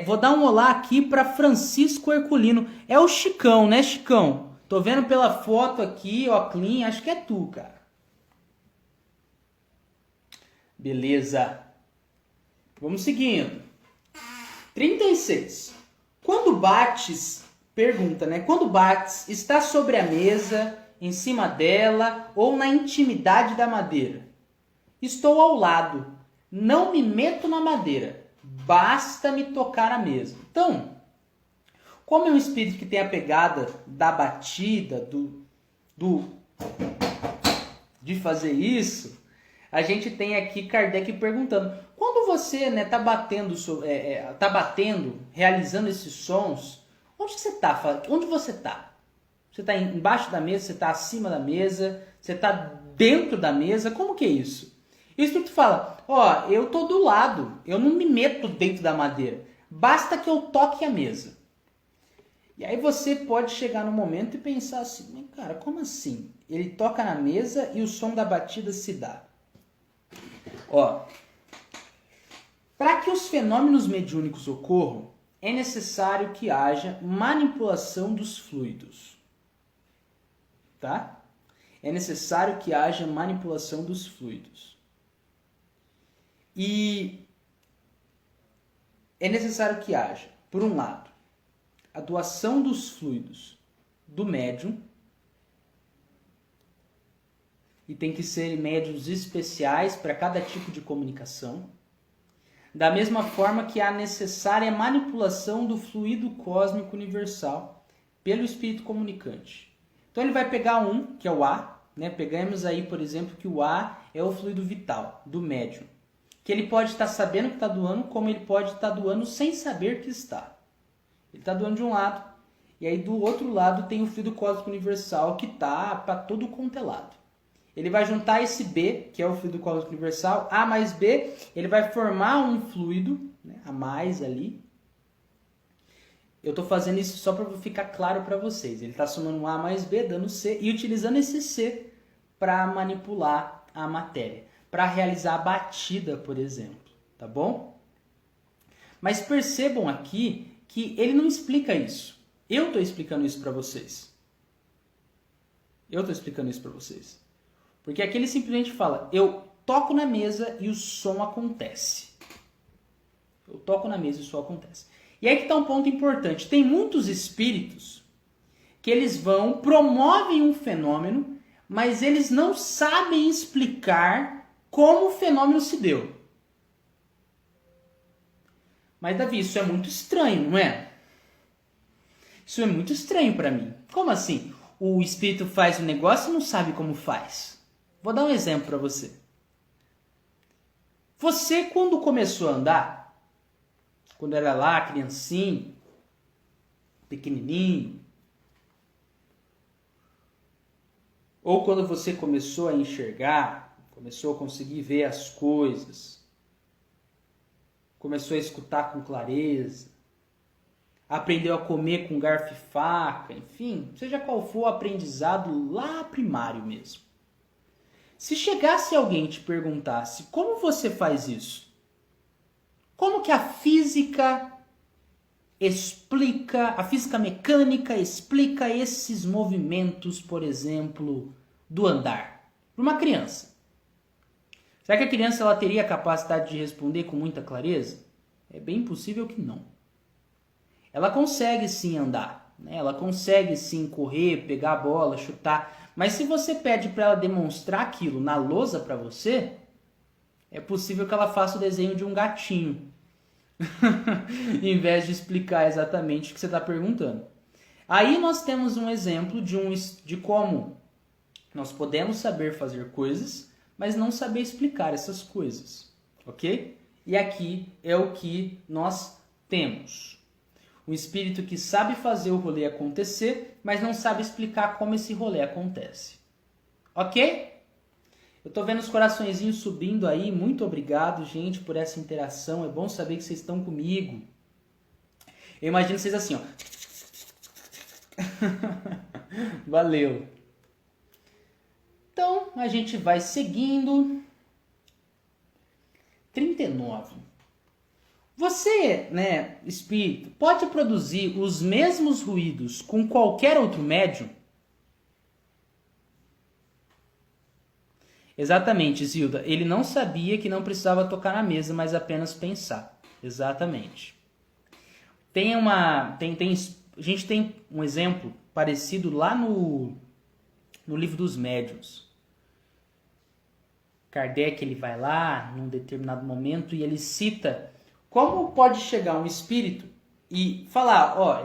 A: Vou dar um olá aqui para Francisco Herculino. É o Chicão, né, Chicão? Tô vendo pela foto aqui, ó, clean, acho que é tu, cara. Beleza. Vamos seguindo. 36. Quando bates, pergunta, né? Quando bates, está sobre a mesa, em cima dela ou na intimidade da madeira? Estou ao lado. Não me meto na madeira. Basta me tocar a mesa. Então, como é um espírito que tem a pegada da batida, de fazer isso, a gente tem aqui Kardec perguntando, quando você tá batendo, realizando esses sons, onde você está? Onde você está? Você está embaixo da mesa, você está acima da mesa, você está dentro da mesa, como que é isso? E o espírito fala, ó, eu tô do lado, eu não me meto dentro da madeira, basta que eu toque a mesa. E aí você pode chegar no momento e pensar assim, mas cara, como assim? Ele toca na mesa e o som da batida se dá. Ó, para que os fenômenos mediúnicos ocorram, é necessário que haja manipulação dos fluidos. Tá? É necessário que haja manipulação dos fluidos. E é necessário que haja, por um lado, a doação dos fluidos do médium, e tem que ser médiuns especiais para cada tipo de comunicação, da mesma forma que há necessária manipulação do fluido cósmico universal pelo espírito comunicante. Então ele vai pegar um, que é o A, né? Pegamos aí, por exemplo, que o A é o fluido vital do médium, que ele pode estar sabendo que está doando, como ele pode estar doando sem saber que está. Ele está doando de um lado, e aí do outro lado tem o fluido cósmico universal que está para todo quanto é lado. Ele vai juntar esse B, que é o fluido cósmico universal, A mais B, ele vai formar um fluido, né, a mais ali. Eu estou fazendo isso só para ficar claro para vocês. Ele está somando um A mais B, dando C, e utilizando esse C para manipular a matéria, para realizar a batida, por exemplo, tá bom? Mas percebam aqui que ele não explica isso. Eu estou explicando isso para vocês. Porque aqui ele simplesmente fala, eu toco na mesa e o som acontece. E aí que está um ponto importante. Tem muitos espíritos que eles promovem um fenômeno, mas eles não sabem explicar como o fenômeno se deu. Mas, Davi, isso é muito estranho, não é? Isso é muito estranho para mim. Como assim? O espírito faz um negócio e não sabe como faz. Vou dar um exemplo para você. Você, quando começou a andar, quando era lá, criancinho, pequenininho, ou quando você começou a enxergar, começou a conseguir ver as coisas, começou a escutar com clareza, aprendeu a comer com garfo e faca, enfim, seja qual for o aprendizado lá primário mesmo. Se chegasse alguém e te perguntasse como você faz isso, como que a física mecânica explica esses movimentos, por exemplo, do andar, para uma criança, será que a criança ela teria a capacidade de responder com muita clareza? É bem possível que não. Ela consegue sim andar, né? Ela consegue sim correr, pegar a bola, chutar. Mas se você pede para ela demonstrar aquilo na lousa para você, é possível que ela faça o desenho de um gatinho, em vez de explicar exatamente o que você está perguntando. Aí nós temos um exemplo de como nós podemos saber fazer coisas, mas não saber explicar essas coisas, ok? E aqui é o que nós temos. Um espírito que sabe fazer o rolê acontecer, mas não sabe explicar como esse rolê acontece. Ok? Eu tô vendo os coraçõezinhos subindo aí. Muito obrigado, gente, por essa interação. É bom saber que vocês estão comigo. Eu imagino vocês assim, ó. Valeu. Então, a gente vai seguindo. 39. Você, né, espírito, pode produzir os mesmos ruídos com qualquer outro médium? Exatamente, Zilda. Ele não sabia que não precisava tocar na mesa, mas apenas pensar. Exatamente. A gente tem um exemplo parecido lá no Livro dos Médiuns. Kardec ele vai lá num determinado momento e ele cita como pode chegar um espírito e falar, ó,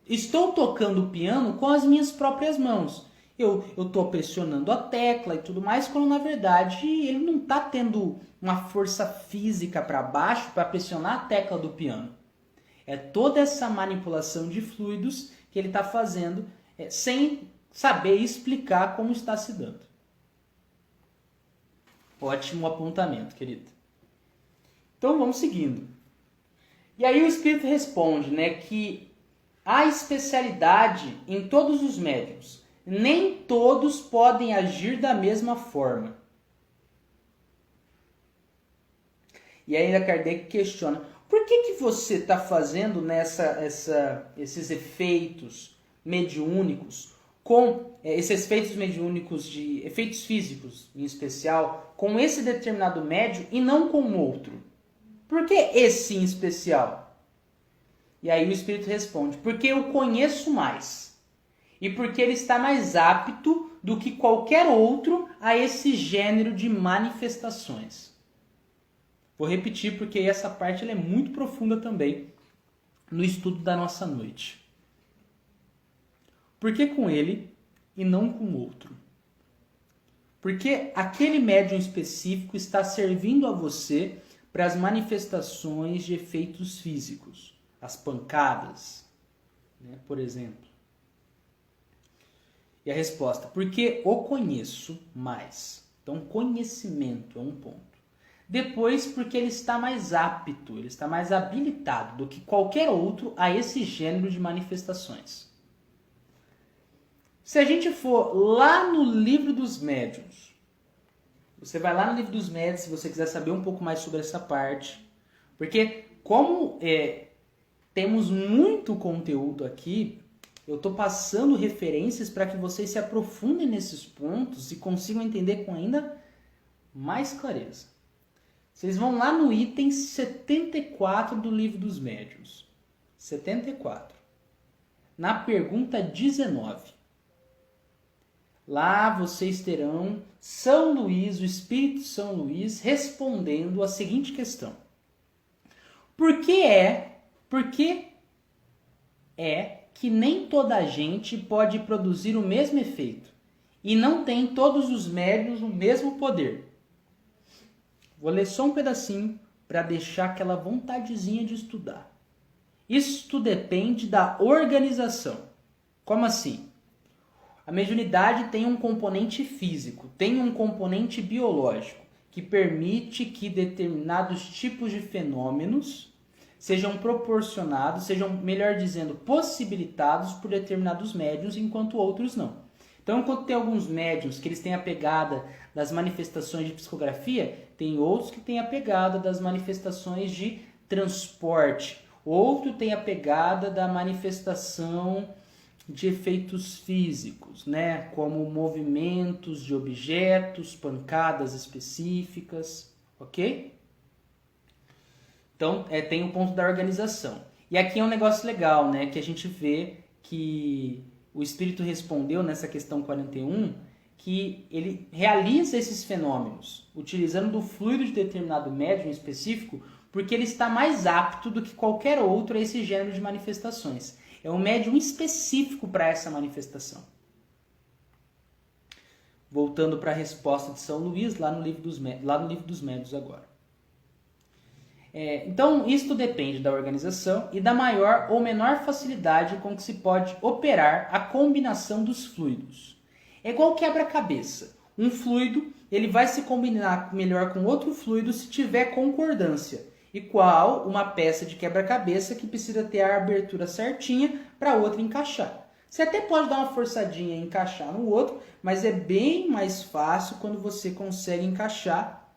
A: estou tocando o piano com as minhas próprias mãos. Eu estou pressionando a tecla e tudo mais, quando na verdade ele não está tendo uma força física para baixo para pressionar a tecla do piano. É toda essa manipulação de fluidos que ele está fazendo sem saber explicar como está se dando. Ótimo apontamento, querido. Então vamos seguindo. E aí o Espírito responde, né, que há especialidade em todos os médiuns. Nem todos podem agir da mesma forma. E ainda Kardec questiona, por que você está fazendo esses efeitos mediúnicos, esses efeitos mediúnicos de efeitos físicos em especial, com esse determinado médium e não com outro? Por que esse em especial? E aí o Espírito responde, porque eu conheço mais e porque ele está mais apto do que qualquer outro a esse gênero de manifestações. Vou repetir porque essa parte ela é muito profunda também no estudo da nossa noite. Por que com ele e não com outro? Porque aquele médium específico está servindo a você para as manifestações de efeitos físicos, as pancadas, né, por exemplo. E a resposta, porque o conheço mais. Então, conhecimento é um ponto. Depois, porque ele está mais apto, ele está mais habilitado do que qualquer outro a esse gênero de manifestações. Se a gente for lá no Livro dos Médiuns, você vai lá no Livro dos Médiuns se você quiser saber um pouco mais sobre essa parte, porque como temos muito conteúdo aqui, eu estou passando referências para que vocês se aprofundem nesses pontos e consigam entender com ainda mais clareza. Vocês vão lá no item 74 do Livro dos Médiuns. 74. Na pergunta 19. Lá vocês terão São Luís, o Espírito São Luís, respondendo a seguinte questão. Por que é que nem toda a gente pode produzir o mesmo efeito e não tem todos os médiuns o mesmo poder? Vou ler só um pedacinho para deixar aquela vontadezinha de estudar. Isto depende da organização. Como assim? A mediunidade tem um componente físico, tem um componente biológico, que permite que determinados tipos de fenômenos sejam proporcionados, sejam, melhor dizendo, possibilitados por determinados médiuns, enquanto outros não. Então, enquanto tem alguns médiuns que eles têm a pegada das manifestações de psicografia, tem outros que têm a pegada das manifestações de transporte, outro tem a pegada da manifestação de efeitos físicos, né? Como movimentos de objetos, pancadas específicas, ok? Então, tem o ponto da organização. E aqui é um negócio legal, né? Que a gente vê que o Espírito respondeu nessa questão 41, que ele realiza esses fenômenos, utilizando do fluido de determinado médium específico, porque ele está mais apto do que qualquer outro a esse gênero de manifestações. É um médium específico para essa manifestação. Voltando para a resposta de São Luís, lá no Livro dos Médiuns agora. Então, isto depende da organização e da maior ou menor facilidade com que se pode operar a combinação dos fluidos. É igual quebra-cabeça. Um fluido ele vai se combinar melhor com outro fluido se tiver concordância. Igual uma peça de quebra-cabeça que precisa ter a abertura certinha para outra encaixar. Você até pode dar uma forçadinha e encaixar no outro, mas é bem mais fácil quando você consegue encaixar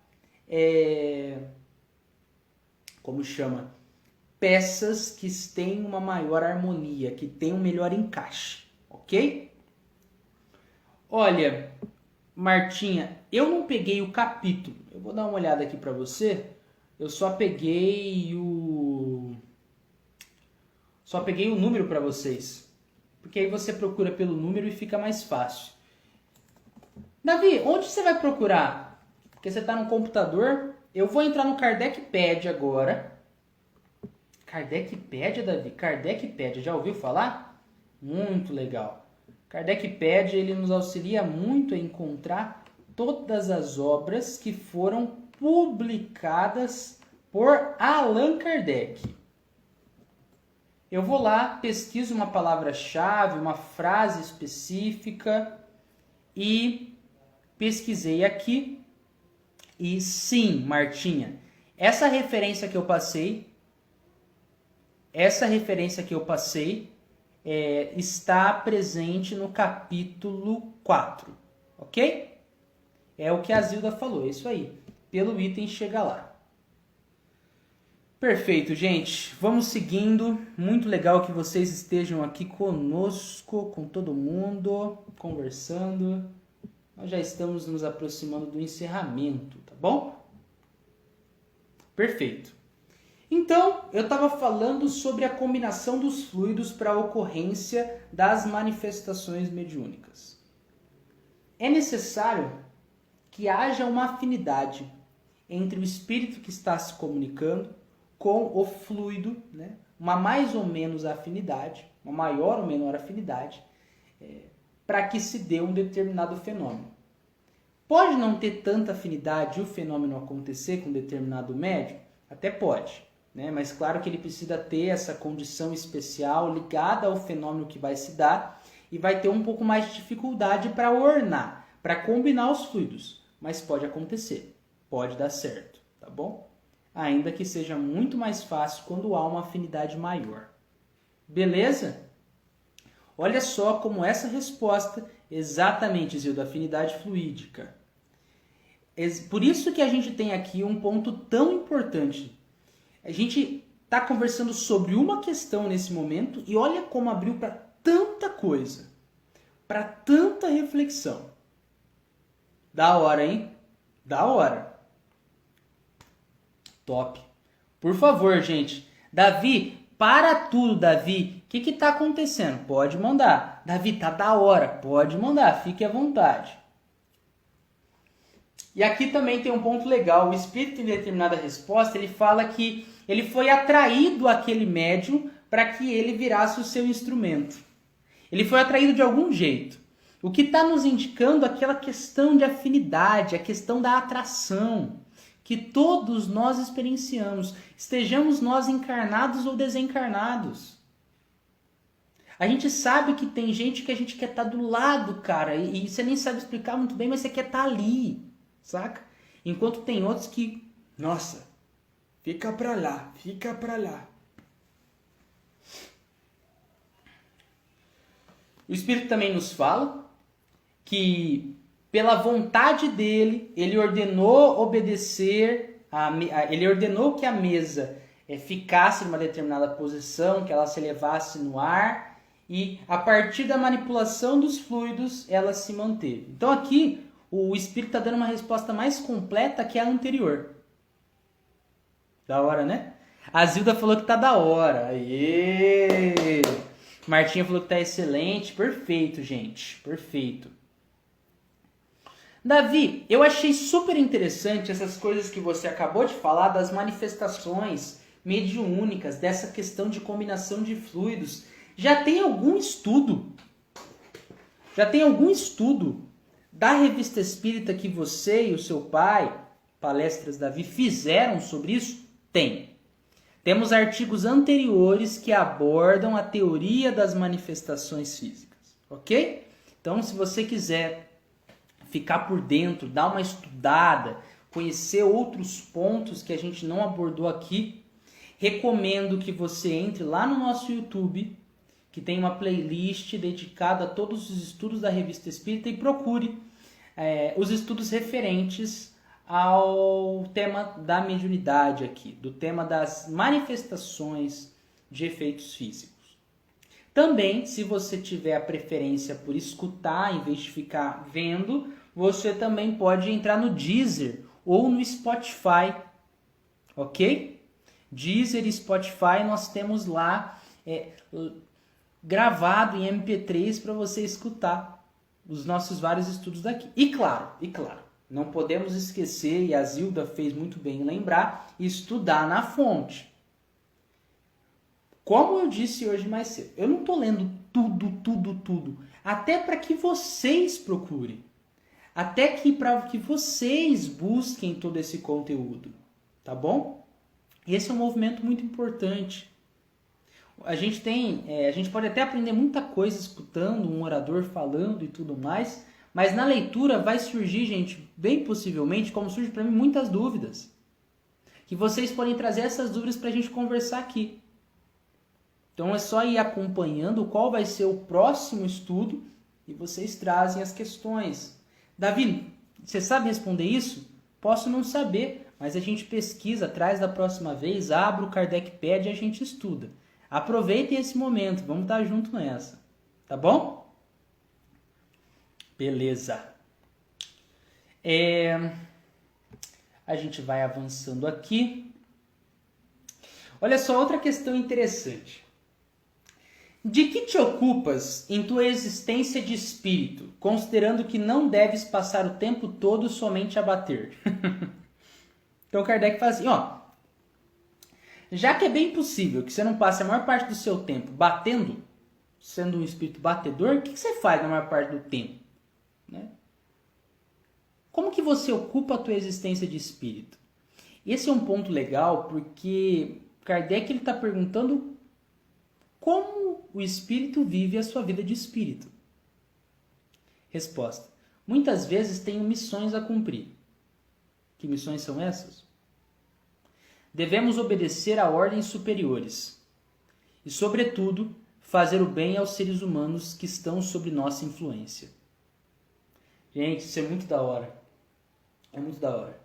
A: peças que têm uma maior harmonia, que têm um melhor encaixe, ok? Olha, Martinha, eu não peguei o capítulo. Eu vou dar uma olhada aqui para você. Eu só peguei o número para vocês. Porque aí você procura pelo número e fica mais fácil. Davi, onde você vai procurar? Porque você está no computador. Eu vou entrar no Kardecpedia agora. Kardecpedia, Davi? Kardecpedia, já ouviu falar? Muito legal. Kardecpedia, ele nos auxilia muito a encontrar todas as obras que foram publicadas por Allan Kardec. Eu vou lá, pesquiso uma palavra-chave, uma frase específica e pesquisei aqui E sim, Martinha, essa referência que eu passei está presente no capítulo 4, ok? É o que a Zilda falou, é isso aí. Pelo item chega lá. Perfeito, gente. Vamos seguindo. Muito legal que vocês estejam aqui conosco, com todo mundo, conversando. Nós já estamos nos aproximando do encerramento, tá bom? Perfeito. Então, eu estava falando sobre a combinação dos fluidos para a ocorrência das manifestações mediúnicas. É necessário que haja uma afinidade entre o espírito que está se comunicando com o fluido, né? Uma mais ou menos afinidade, uma maior ou menor afinidade, para que se dê um determinado fenômeno. Pode não ter tanta afinidade e o fenômeno acontecer com determinado médium? Até pode, né? Mas claro que ele precisa ter essa condição especial ligada ao fenômeno que vai se dar e vai ter um pouco mais de dificuldade para ornar, para combinar os fluidos. Mas pode acontecer, pode dar certo, tá bom? Ainda que seja muito mais fácil quando há uma afinidade maior. Beleza? Olha só como essa resposta, exatamente, Zilda, afinidade fluídica. Por isso que a gente tem aqui um ponto tão importante. A gente está conversando sobre uma questão nesse momento e olha como abriu para tanta coisa, para tanta reflexão. Da hora, hein? Da hora. Top. Por favor, gente. Davi, para tudo, Davi. O que está acontecendo? Pode mandar. Davi, tá da hora. Pode mandar. Fique à vontade. E aqui também tem um ponto legal. O espírito, em determinada resposta, ele fala que ele foi atraído àquele médium para que ele virasse o seu instrumento. Ele foi atraído de algum jeito. O que está nos indicando aquela questão de afinidade, a questão da atração, que todos nós experienciamos, estejamos nós encarnados ou desencarnados. A gente sabe que tem gente que a gente quer estar do lado, cara, e você nem sabe explicar muito bem, mas você quer estar ali, saca? Enquanto tem outros que, nossa, fica pra lá, fica pra lá. O Espírito também nos fala que, pela vontade dele, ele ordenou obedecer, ele ordenou que a mesa ficasse em uma determinada posição, que ela se elevasse no ar, e a partir da manipulação dos fluidos, ela se manteve. Então aqui, o Espírito está dando uma resposta mais completa que a anterior. Da hora, né? A Zilda falou que tá da hora. Aê! Martinha falou que tá excelente. Perfeito, gente. Perfeito. Davi, eu achei super interessante essas coisas que você acabou de falar das manifestações mediúnicas, dessa questão de combinação de fluidos. Já tem algum estudo da Revista Espírita que você e o seu pai, Palestras Davi, fizeram sobre isso? Tem. Temos artigos anteriores que abordam a teoria das manifestações físicas, ok? Então, se você quiser ficar por dentro, dar uma estudada, conhecer outros pontos que a gente não abordou aqui, recomendo que você entre lá no nosso YouTube, que tem uma playlist dedicada a todos os estudos da Revista Espírita, e procure os estudos referentes ao tema da mediunidade aqui, do tema das manifestações de efeitos físicos. Também, se você tiver a preferência por escutar em vez de ficar vendo, você também pode entrar no Deezer ou no Spotify, ok? Deezer e Spotify nós temos lá gravado em MP3 para você escutar os nossos vários estudos daqui. E claro, não podemos esquecer, e a Zilda fez muito bem em lembrar, estudar na fonte. Como eu disse hoje mais cedo, eu não estou lendo tudo, até para que vocês procurem, até que para que vocês busquem todo esse conteúdo, tá bom? Esse é um movimento muito importante. A gente pode até aprender muita coisa escutando um orador falando e tudo mais, Mas na leitura vai surgir, gente, bem possivelmente, como surge para mim, muitas dúvidas. Que vocês podem trazer essas dúvidas para a gente conversar aqui. Então é só ir acompanhando qual vai ser o próximo estudo e vocês trazem as questões. Davi, você sabe responder isso? Posso não saber, mas a gente pesquisa, traz da próxima vez, abre o Kardecpedia e a gente estuda. Aproveitem esse momento, vamos estar junto nessa. Tá bom? Beleza. A gente vai avançando aqui. Olha só, outra questão interessante. De que te ocupas em tua existência de espírito, considerando que não deves passar o tempo todo somente a bater? Então Kardec fala assim, ó, já que é bem possível que você não passe a maior parte do seu tempo batendo, sendo um espírito batedor, o que você faz na maior parte do tempo? Né? Como que você ocupa a tua existência de espírito? Esse é um ponto legal porque Kardec está perguntando como o espírito vive a sua vida de espírito. Resposta. Muitas vezes tenho missões a cumprir. Que missões são essas? Devemos obedecer a ordens superiores e, sobretudo, fazer o bem aos seres humanos que estão sob nossa influência. Gente, isso é muito da hora. É muito da hora.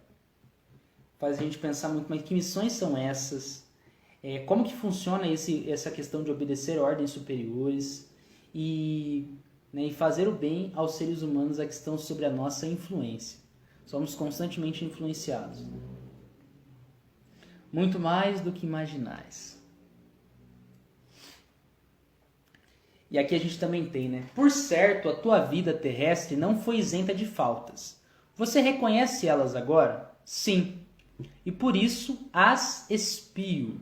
A: Faz a gente pensar muito, mas que missões são essas? Como que funciona essa questão de obedecer ordens superiores e fazer o bem aos seres humanos que estão sob a nossa influência. Somos constantemente influenciados. Muito mais do que imaginais. E aqui a gente também tem, né? Por certo, a tua vida terrestre não foi isenta de faltas. Você reconhece elas agora? Sim. E por isso as espio.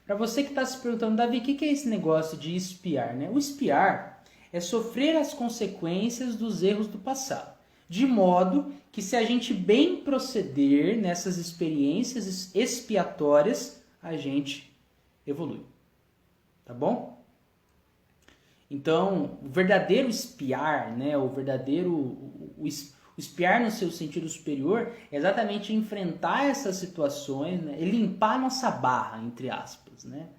A: Para você que está se perguntando, Davi, o que é esse negócio de espiar? Né? O espiar é sofrer as consequências dos erros do passado. De modo que se a gente bem proceder nessas experiências expiatórias, a gente evolui. Tá bom? Então, o verdadeiro espiar, né? O espiar no seu sentido superior é exatamente enfrentar essas situações, né? E limpar nossa barra, entre aspas, né?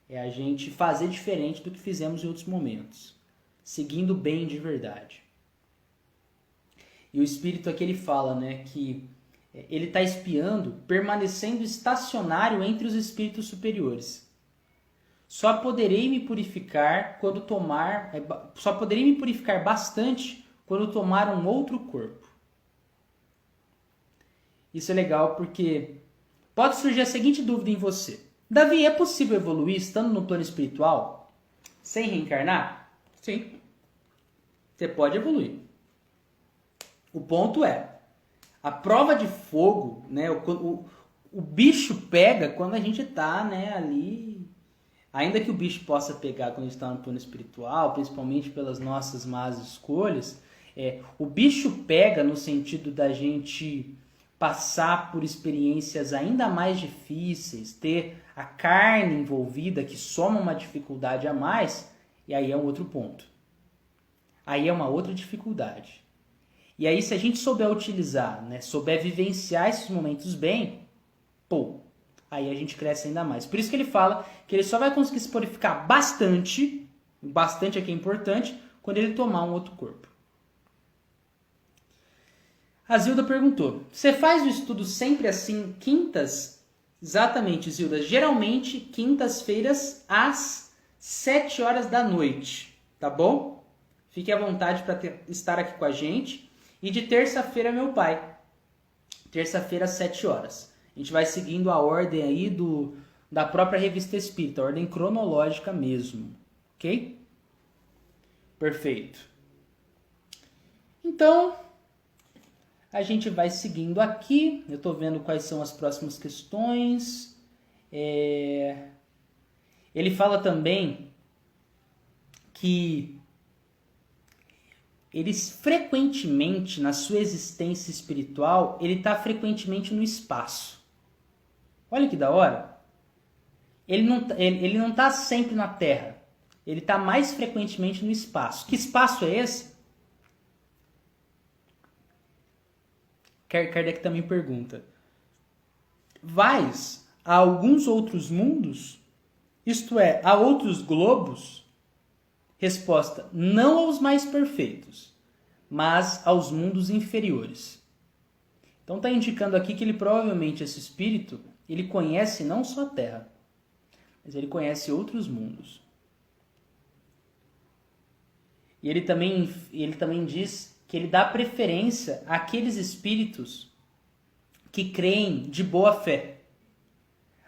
A: É a gente fazer diferente do que fizemos em outros momentos, seguindo bem de verdade. E o espírito aqui ele fala, né, que ele está espiando, permanecendo estacionário entre os espíritos superiores. Só poderei me purificar bastante quando tomar um outro corpo. Isso é legal porque pode surgir a seguinte dúvida em você. Davi, é possível evoluir estando no plano espiritual sem reencarnar? Sim. Você pode evoluir. O ponto é, a prova de fogo, né, o bicho pega quando a gente está, né, ali. Ainda que o bicho possa pegar quando a gente está no plano espiritual, principalmente pelas nossas más escolhas, o bicho pega no sentido da gente passar por experiências ainda mais difíceis, ter a carne envolvida que soma uma dificuldade a mais, e aí é um outro ponto. Aí é uma outra dificuldade. E aí se a gente souber utilizar, né, souber vivenciar esses momentos bem, aí a gente cresce ainda mais. Por isso que ele fala que ele só vai conseguir se purificar bastante aqui é importante, quando ele tomar um outro corpo. A Zilda perguntou, você faz o estudo sempre assim, quintas? Exatamente, Zilda. Geralmente, quintas-feiras, às 7 horas da noite, tá bom? Fique à vontade para estar aqui com a gente. E de terça-feira, meu pai. Terça-feira, às 7 horas. A gente vai seguindo a ordem aí da própria Revista Espírita, a ordem cronológica mesmo, ok? Perfeito. Então, a gente vai seguindo aqui. Eu estou vendo quais são as próximas questões. Ele fala também que eles frequentemente, na sua existência espiritual, ele está frequentemente no espaço. Olha que da hora. Ele não está sempre na Terra. Ele está mais frequentemente no espaço. Que espaço é esse? Kardec também pergunta: vais a alguns outros mundos? Isto é, a outros globos? Resposta: não aos mais perfeitos, mas aos mundos inferiores. Então está indicando aqui que ele provavelmente, esse espírito, ele conhece não só a Terra, mas ele conhece outros mundos. E ele também diz que ele dá preferência àqueles espíritos que creem de boa fé.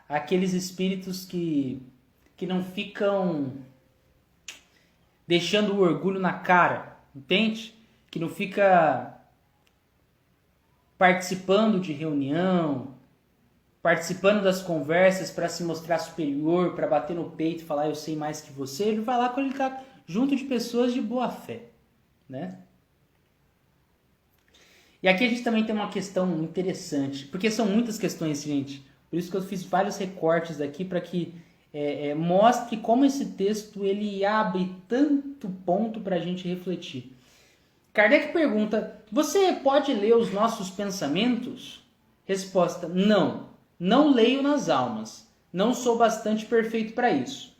A: Aqueles espíritos que não ficam deixando o orgulho na cara, entende? Que não fica participando de reunião, participando das conversas para se mostrar superior, para bater no peito e falar eu sei mais que você. Ele vai lá quando ele está junto de pessoas de boa fé, né? E aqui a gente também tem uma questão interessante, porque são muitas questões, gente. Por isso que eu fiz vários recortes aqui para que mostre como esse texto ele abre tanto ponto para a gente refletir. Kardec pergunta: você pode ler os nossos pensamentos? Resposta: não. Não leio nas almas. Não sou bastante perfeito para isso.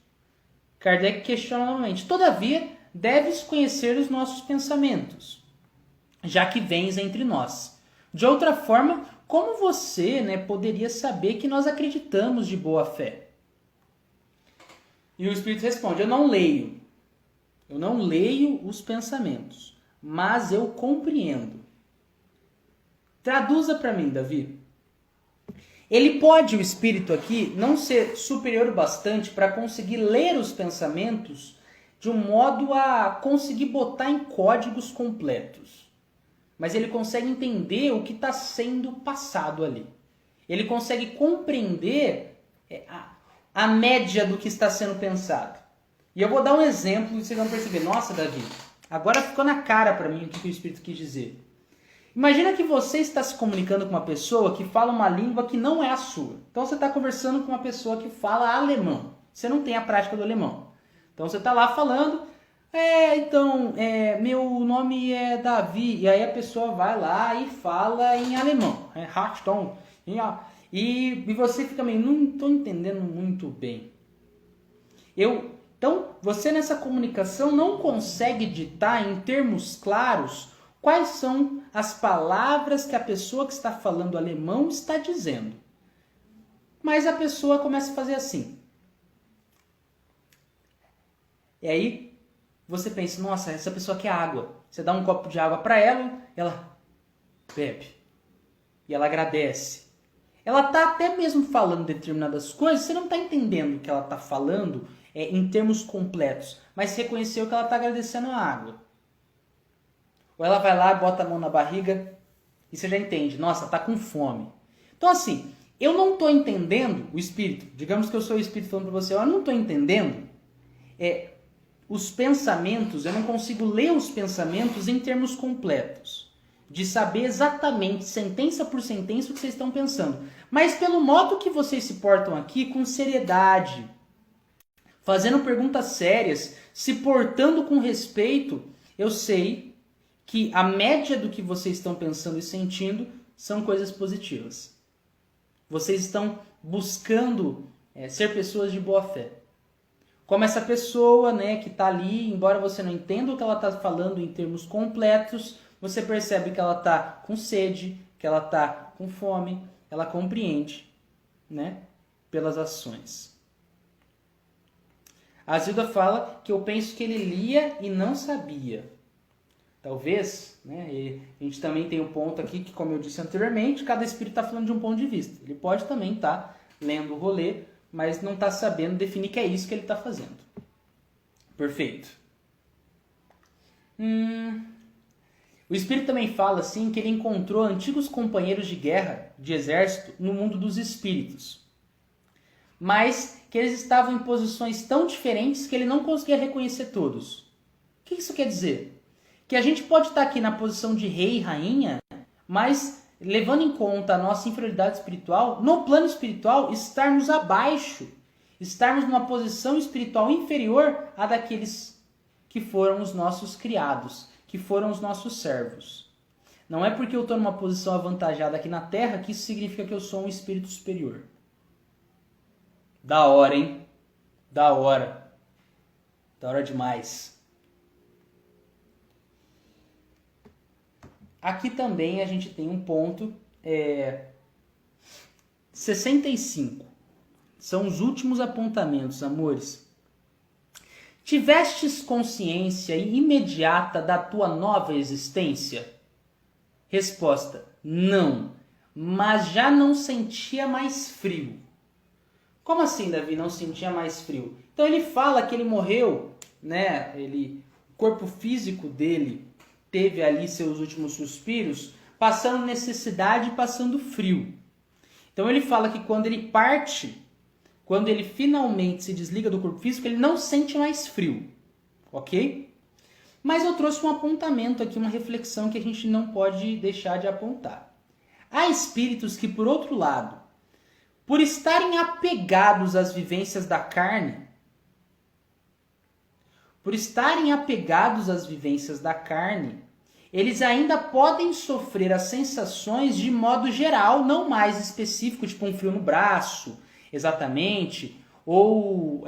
A: Kardec questiona novamente: todavia, deves conhecer os nossos pensamentos, já que vens entre nós. De outra forma, como você, poderia saber que nós acreditamos de boa fé? E o Espírito responde: eu não leio. Eu não leio os pensamentos, mas eu compreendo. Traduza para mim, Davi. Ele pode, o Espírito aqui, não ser superior bastante para conseguir ler os pensamentos de um modo a conseguir botar em códigos completos. Mas ele consegue entender o que está sendo passado ali. Ele consegue compreender a média do que está sendo pensado. E eu vou dar um exemplo e vocês vão perceber: nossa, Davi, agora ficou na cara para mim o que o Espírito quis dizer. Imagina que você está se comunicando com uma pessoa que fala uma língua que não é a sua. Então você está conversando com uma pessoa que fala alemão. Você não tem a prática do alemão. Então você está lá falando: meu nome é Davi. E aí a pessoa vai lá e fala em alemão. E você fica meio: não estou entendendo muito bem. Então, você nessa comunicação não consegue ditar em termos claros quais são as palavras que a pessoa que está falando alemão está dizendo. Mas a pessoa começa a fazer assim. E aí você pensa: nossa, essa pessoa quer água. Você dá um copo de água para ela, ela bebe. E ela agradece. Ela está até mesmo falando determinadas coisas, você não está entendendo o que ela está falando em termos completos, mas reconheceu que ela está agradecendo a água. Ou ela vai lá, bota a mão na barriga e você já entende: nossa, está com fome. Então assim, eu não estou entendendo o Espírito. Digamos que eu sou o Espírito falando para você: eu não estou entendendo os pensamentos, eu não consigo ler os pensamentos em termos completos, de saber exatamente, sentença por sentença, o que vocês estão pensando. Mas pelo modo que vocês se portam aqui, com seriedade, fazendo perguntas sérias, se portando com respeito, eu sei que a média do que vocês estão pensando e sentindo são coisas positivas. Vocês estão buscando ser pessoas de boa fé. Como essa pessoa que está ali, embora você não entenda o que ela está falando em termos completos, você percebe que ela está com sede, que ela está com fome, ela compreende, pelas ações. A Zilda fala que eu penso que ele lia e não sabia. Talvez, e a gente também tem um ponto aqui que, como eu disse anteriormente, cada espírito está falando de um ponto de vista. Ele pode também estar lendo o rolê, mas não está sabendo definir que é isso que ele está fazendo. Perfeito. O Espírito também fala assim que ele encontrou antigos companheiros de guerra, de exército, no mundo dos espíritos. Mas que eles estavam em posições tão diferentes que ele não conseguia reconhecer todos. O que isso quer dizer? Que a gente pode estar aqui na posição de rei e rainha, mas levando em conta a nossa inferioridade espiritual, no plano espiritual estarmos abaixo, estarmos numa posição espiritual inferior à daqueles que foram os nossos criados, que foram os nossos servos. Não é porque eu estou numa posição avantajada aqui na Terra que isso significa que eu sou um espírito superior. Da hora, hein? Da hora. Da hora demais. Aqui também a gente tem um ponto, 65. São os últimos apontamentos, amores. Tivestes consciência imediata da tua nova existência? Resposta: não, mas já não sentia mais frio. Como assim, Davi, não sentia mais frio? Então ele fala que ele morreu, né? O corpo físico dele teve ali seus últimos suspiros, passando necessidade e passando frio. Então ele fala que quando ele parte, quando ele finalmente se desliga do corpo físico, ele não sente mais frio, ok? Mas eu trouxe um apontamento aqui, uma reflexão que a gente não pode deixar de apontar. Há espíritos que, por outro lado, por estarem apegados às vivências da carne, eles ainda podem sofrer as sensações de modo geral, não mais específico, tipo um frio no braço, exatamente, ou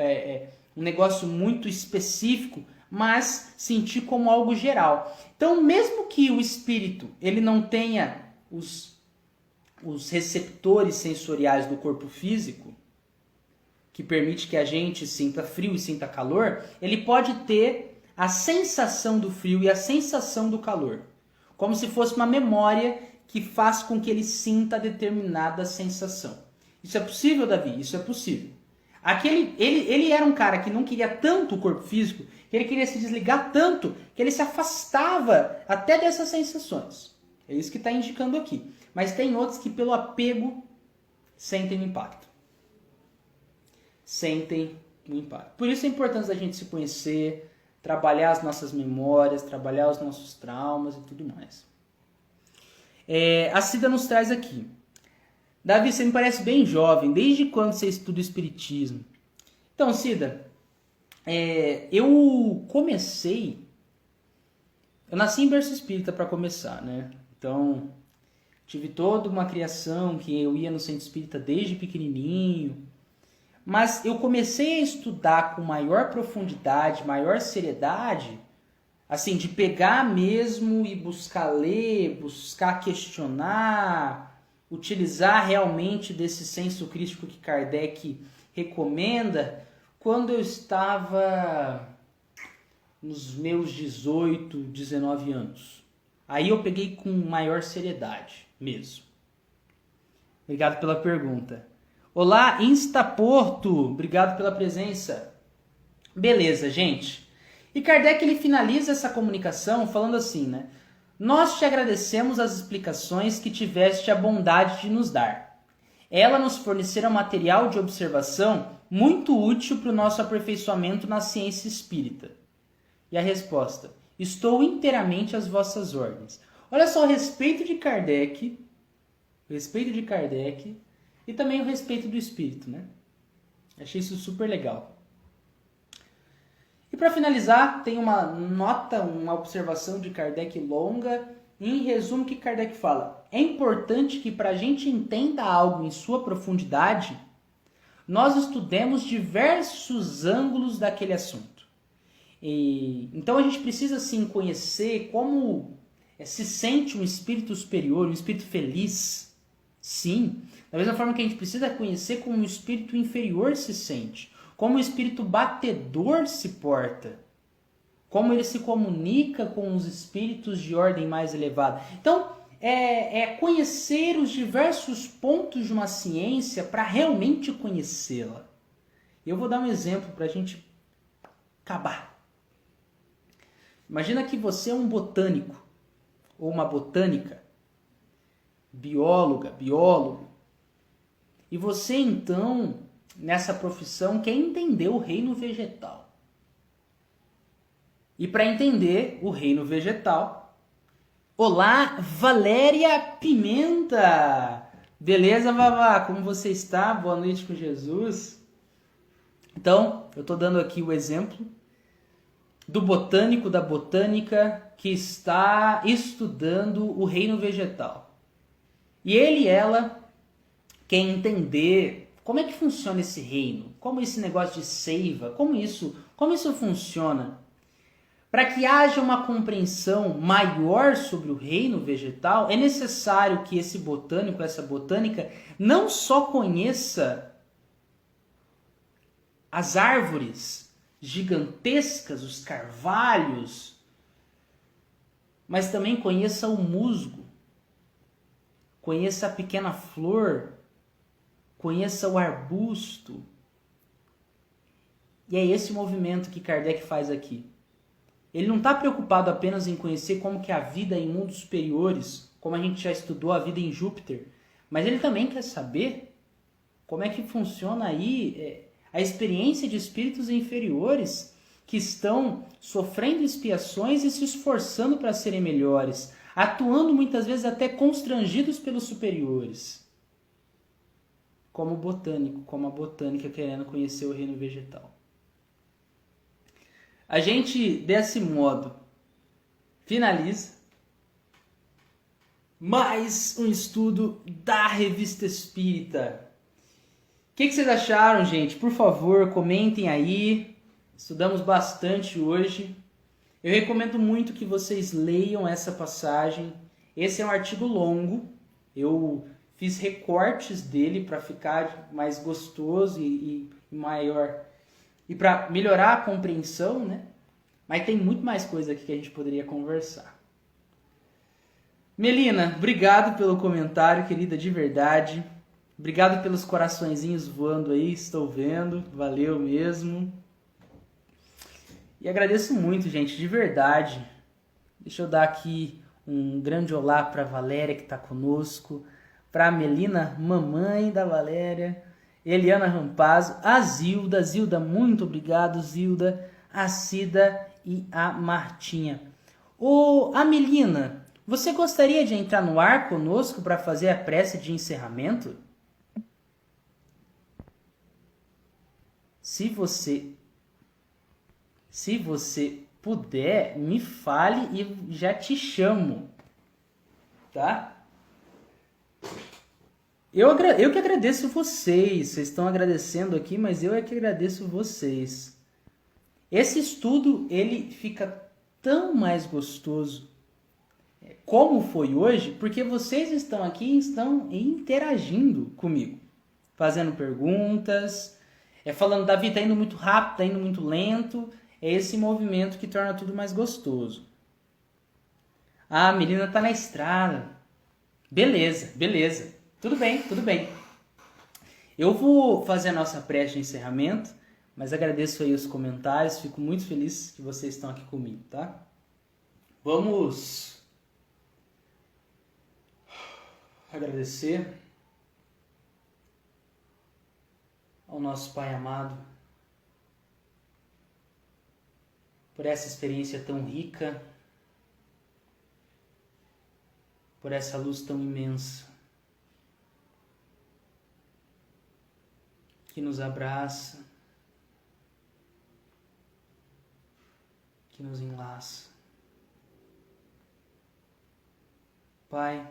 A: um negócio muito específico, mas sentir como algo geral. Então, mesmo que o espírito ele não tenha os receptores sensoriais do corpo físico, que permite que a gente sinta frio e sinta calor, ele pode ter a sensação do frio e a sensação do calor, como se fosse uma memória que faz com que ele sinta determinada sensação. Isso é possível, Davi? Isso é possível. Ele era um cara que não queria tanto o corpo físico, que ele queria se desligar tanto, que ele se afastava até dessas sensações. É isso que está indicando aqui. Mas tem outros que pelo apego sentem o impacto. Por isso é importante a gente se conhecer, trabalhar as nossas memórias, trabalhar os nossos traumas e tudo mais. A Cida nos traz aqui. Davi, você me parece bem jovem. Desde quando você estuda o Espiritismo? Então, Cida, eu nasci em berço espírita para começar, né? Então, tive toda uma criação que eu ia no centro espírita desde pequenininho. Mas eu comecei a estudar com maior profundidade, maior seriedade, assim, de pegar mesmo e buscar ler, buscar questionar, utilizar realmente desse senso crítico que Kardec recomenda, quando eu estava nos meus 18, 19 anos. Aí eu peguei com maior seriedade mesmo. Obrigado pela pergunta. Olá, Instaporto, obrigado pela presença. Beleza, gente. E Kardec ele finaliza essa comunicação falando assim, né? Nós te agradecemos as explicações que tiveste a bondade de nos dar. Ela nos fornecerá material de observação muito útil para o nosso aperfeiçoamento na ciência espírita. E a resposta: estou inteiramente às vossas ordens. Olha só o respeito de Kardec e também o respeito do espírito, né? Achei isso super legal. E para finalizar, tem uma nota, uma observação de Kardec longa. Em resumo, que Kardec fala: é importante que para a gente entenda algo em sua profundidade, nós estudemos diversos ângulos daquele assunto. Então a gente precisa sim conhecer como se sente um espírito superior, um espírito feliz. Sim. Da mesma forma que a gente precisa conhecer como um espírito inferior se sente, como o espírito batedor se porta, como ele se comunica com os espíritos de ordem mais elevada. Então, conhecer os diversos pontos de uma ciência para realmente conhecê-la. Eu vou dar um exemplo para a gente acabar. Imagina que você é um botânico ou uma botânica, bióloga, biólogo, e você então, nessa profissão, quer entender o reino vegetal. E para entender o reino vegetal... Olá, Valéria Pimenta! Beleza, Vavá? Como você está? Boa noite com Jesus. Então, eu estou dando aqui o exemplo do botânico, da botânica, que está estudando o reino vegetal. E ele e ela querem entender como é que funciona esse reino, como esse negócio de seiva, como isso funciona. Para que haja uma compreensão maior sobre o reino vegetal, é necessário que esse botânico, essa botânica, não só conheça as árvores gigantescas, os carvalhos, mas também conheça o musgo, conheça a pequena flor, conheça o arbusto. E é esse movimento que Kardec faz aqui. Ele não está preocupado apenas em conhecer como que é a vida em mundos superiores, como a gente já estudou a vida em Júpiter, mas ele também quer saber como é que funciona aí a experiência de espíritos inferiores que estão sofrendo expiações e se esforçando para serem melhores, atuando muitas vezes até constrangidos pelos superiores. Como o botânico, como a botânica querendo conhecer o reino vegetal. A gente, desse modo, finaliza mais um estudo da Revista Espírita. O que vocês acharam, gente? Por favor, comentem aí. Estudamos bastante hoje. Eu recomendo muito que vocês leiam essa passagem. Esse é um artigo longo. Eu fiz recortes dele para ficar mais gostoso e maior. E para melhorar a compreensão, né? Mas tem muito mais coisa aqui que a gente poderia conversar. Melina, obrigado pelo comentário, querida, de verdade. Obrigado pelos coraçõezinhos voando aí, estou vendo. Valeu mesmo. E agradeço muito, gente, de verdade. Deixa eu dar aqui um grande olá para a Valéria, que está conosco. Para a Melina, mamãe da Valéria. Eliana Rampazzo, a Zilda. Zilda, muito obrigado, Zilda. A Cida e a Martinha. A Melina, você gostaria de entrar no ar conosco para fazer a prece de encerramento? Se você puder, me fale e já te chamo, tá? Eu que agradeço vocês estão agradecendo aqui, mas eu é que agradeço vocês. Esse estudo, ele fica tão mais gostoso como foi hoje, porque vocês estão aqui e estão interagindo comigo, fazendo perguntas, falando, Davi, tá indo muito rápido, tá indo muito lento. É esse movimento que torna tudo mais gostoso. A menina tá na estrada. Beleza. Tudo bem. Eu vou fazer a nossa prece de encerramento, mas agradeço aí os comentários, fico muito feliz que vocês estão aqui comigo, tá? Vamos agradecer ao nosso Pai amado por essa experiência tão rica, por essa luz tão imensa que nos abraça, que nos enlaça. Pai,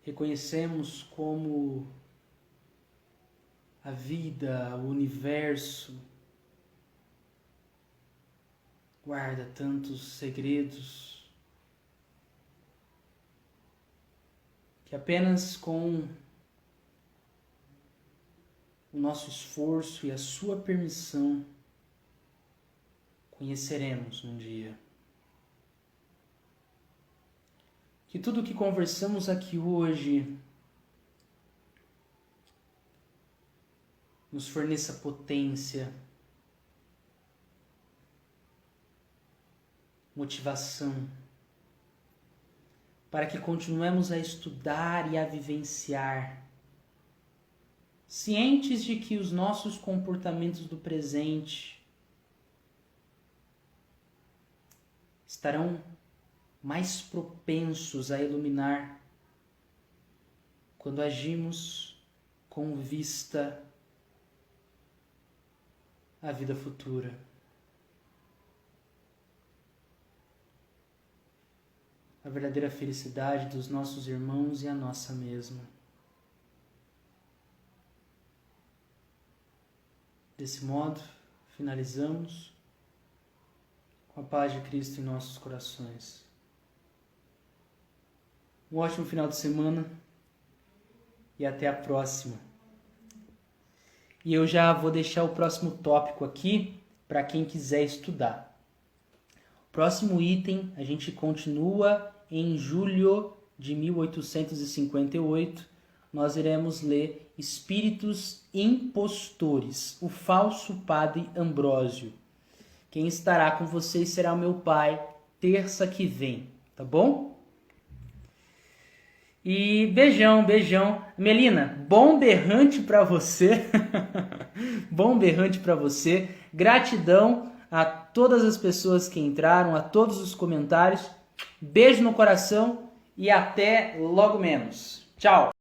A: reconhecemos como a vida, o universo, guarda tantos segredos que apenas com o nosso esforço e a sua permissão conheceremos um dia. Que tudo o que conversamos aqui hoje nos forneça potência, motivação, para que continuemos a estudar e a vivenciar, cientes de que os nossos comportamentos do presente estarão mais propensos a iluminar quando agimos com vista à vida futura. a verdadeira felicidade dos nossos irmãos e a nossa mesma. Desse modo, finalizamos com a paz de Cristo em nossos corações. Um ótimo final de semana e até a próxima. E eu já vou deixar o próximo tópico aqui para quem quiser estudar. O próximo item a gente continua em julho de 1858. Nós iremos ler Espíritos Impostores, o falso padre Ambrósio. Quem estará com vocês será o meu pai, terça que vem, tá bom? E beijão, beijão. Melina, bom berrante para você. Bom berrante para você. Gratidão a todas as pessoas que entraram, a todos os comentários. Beijo no coração e até logo menos. Tchau.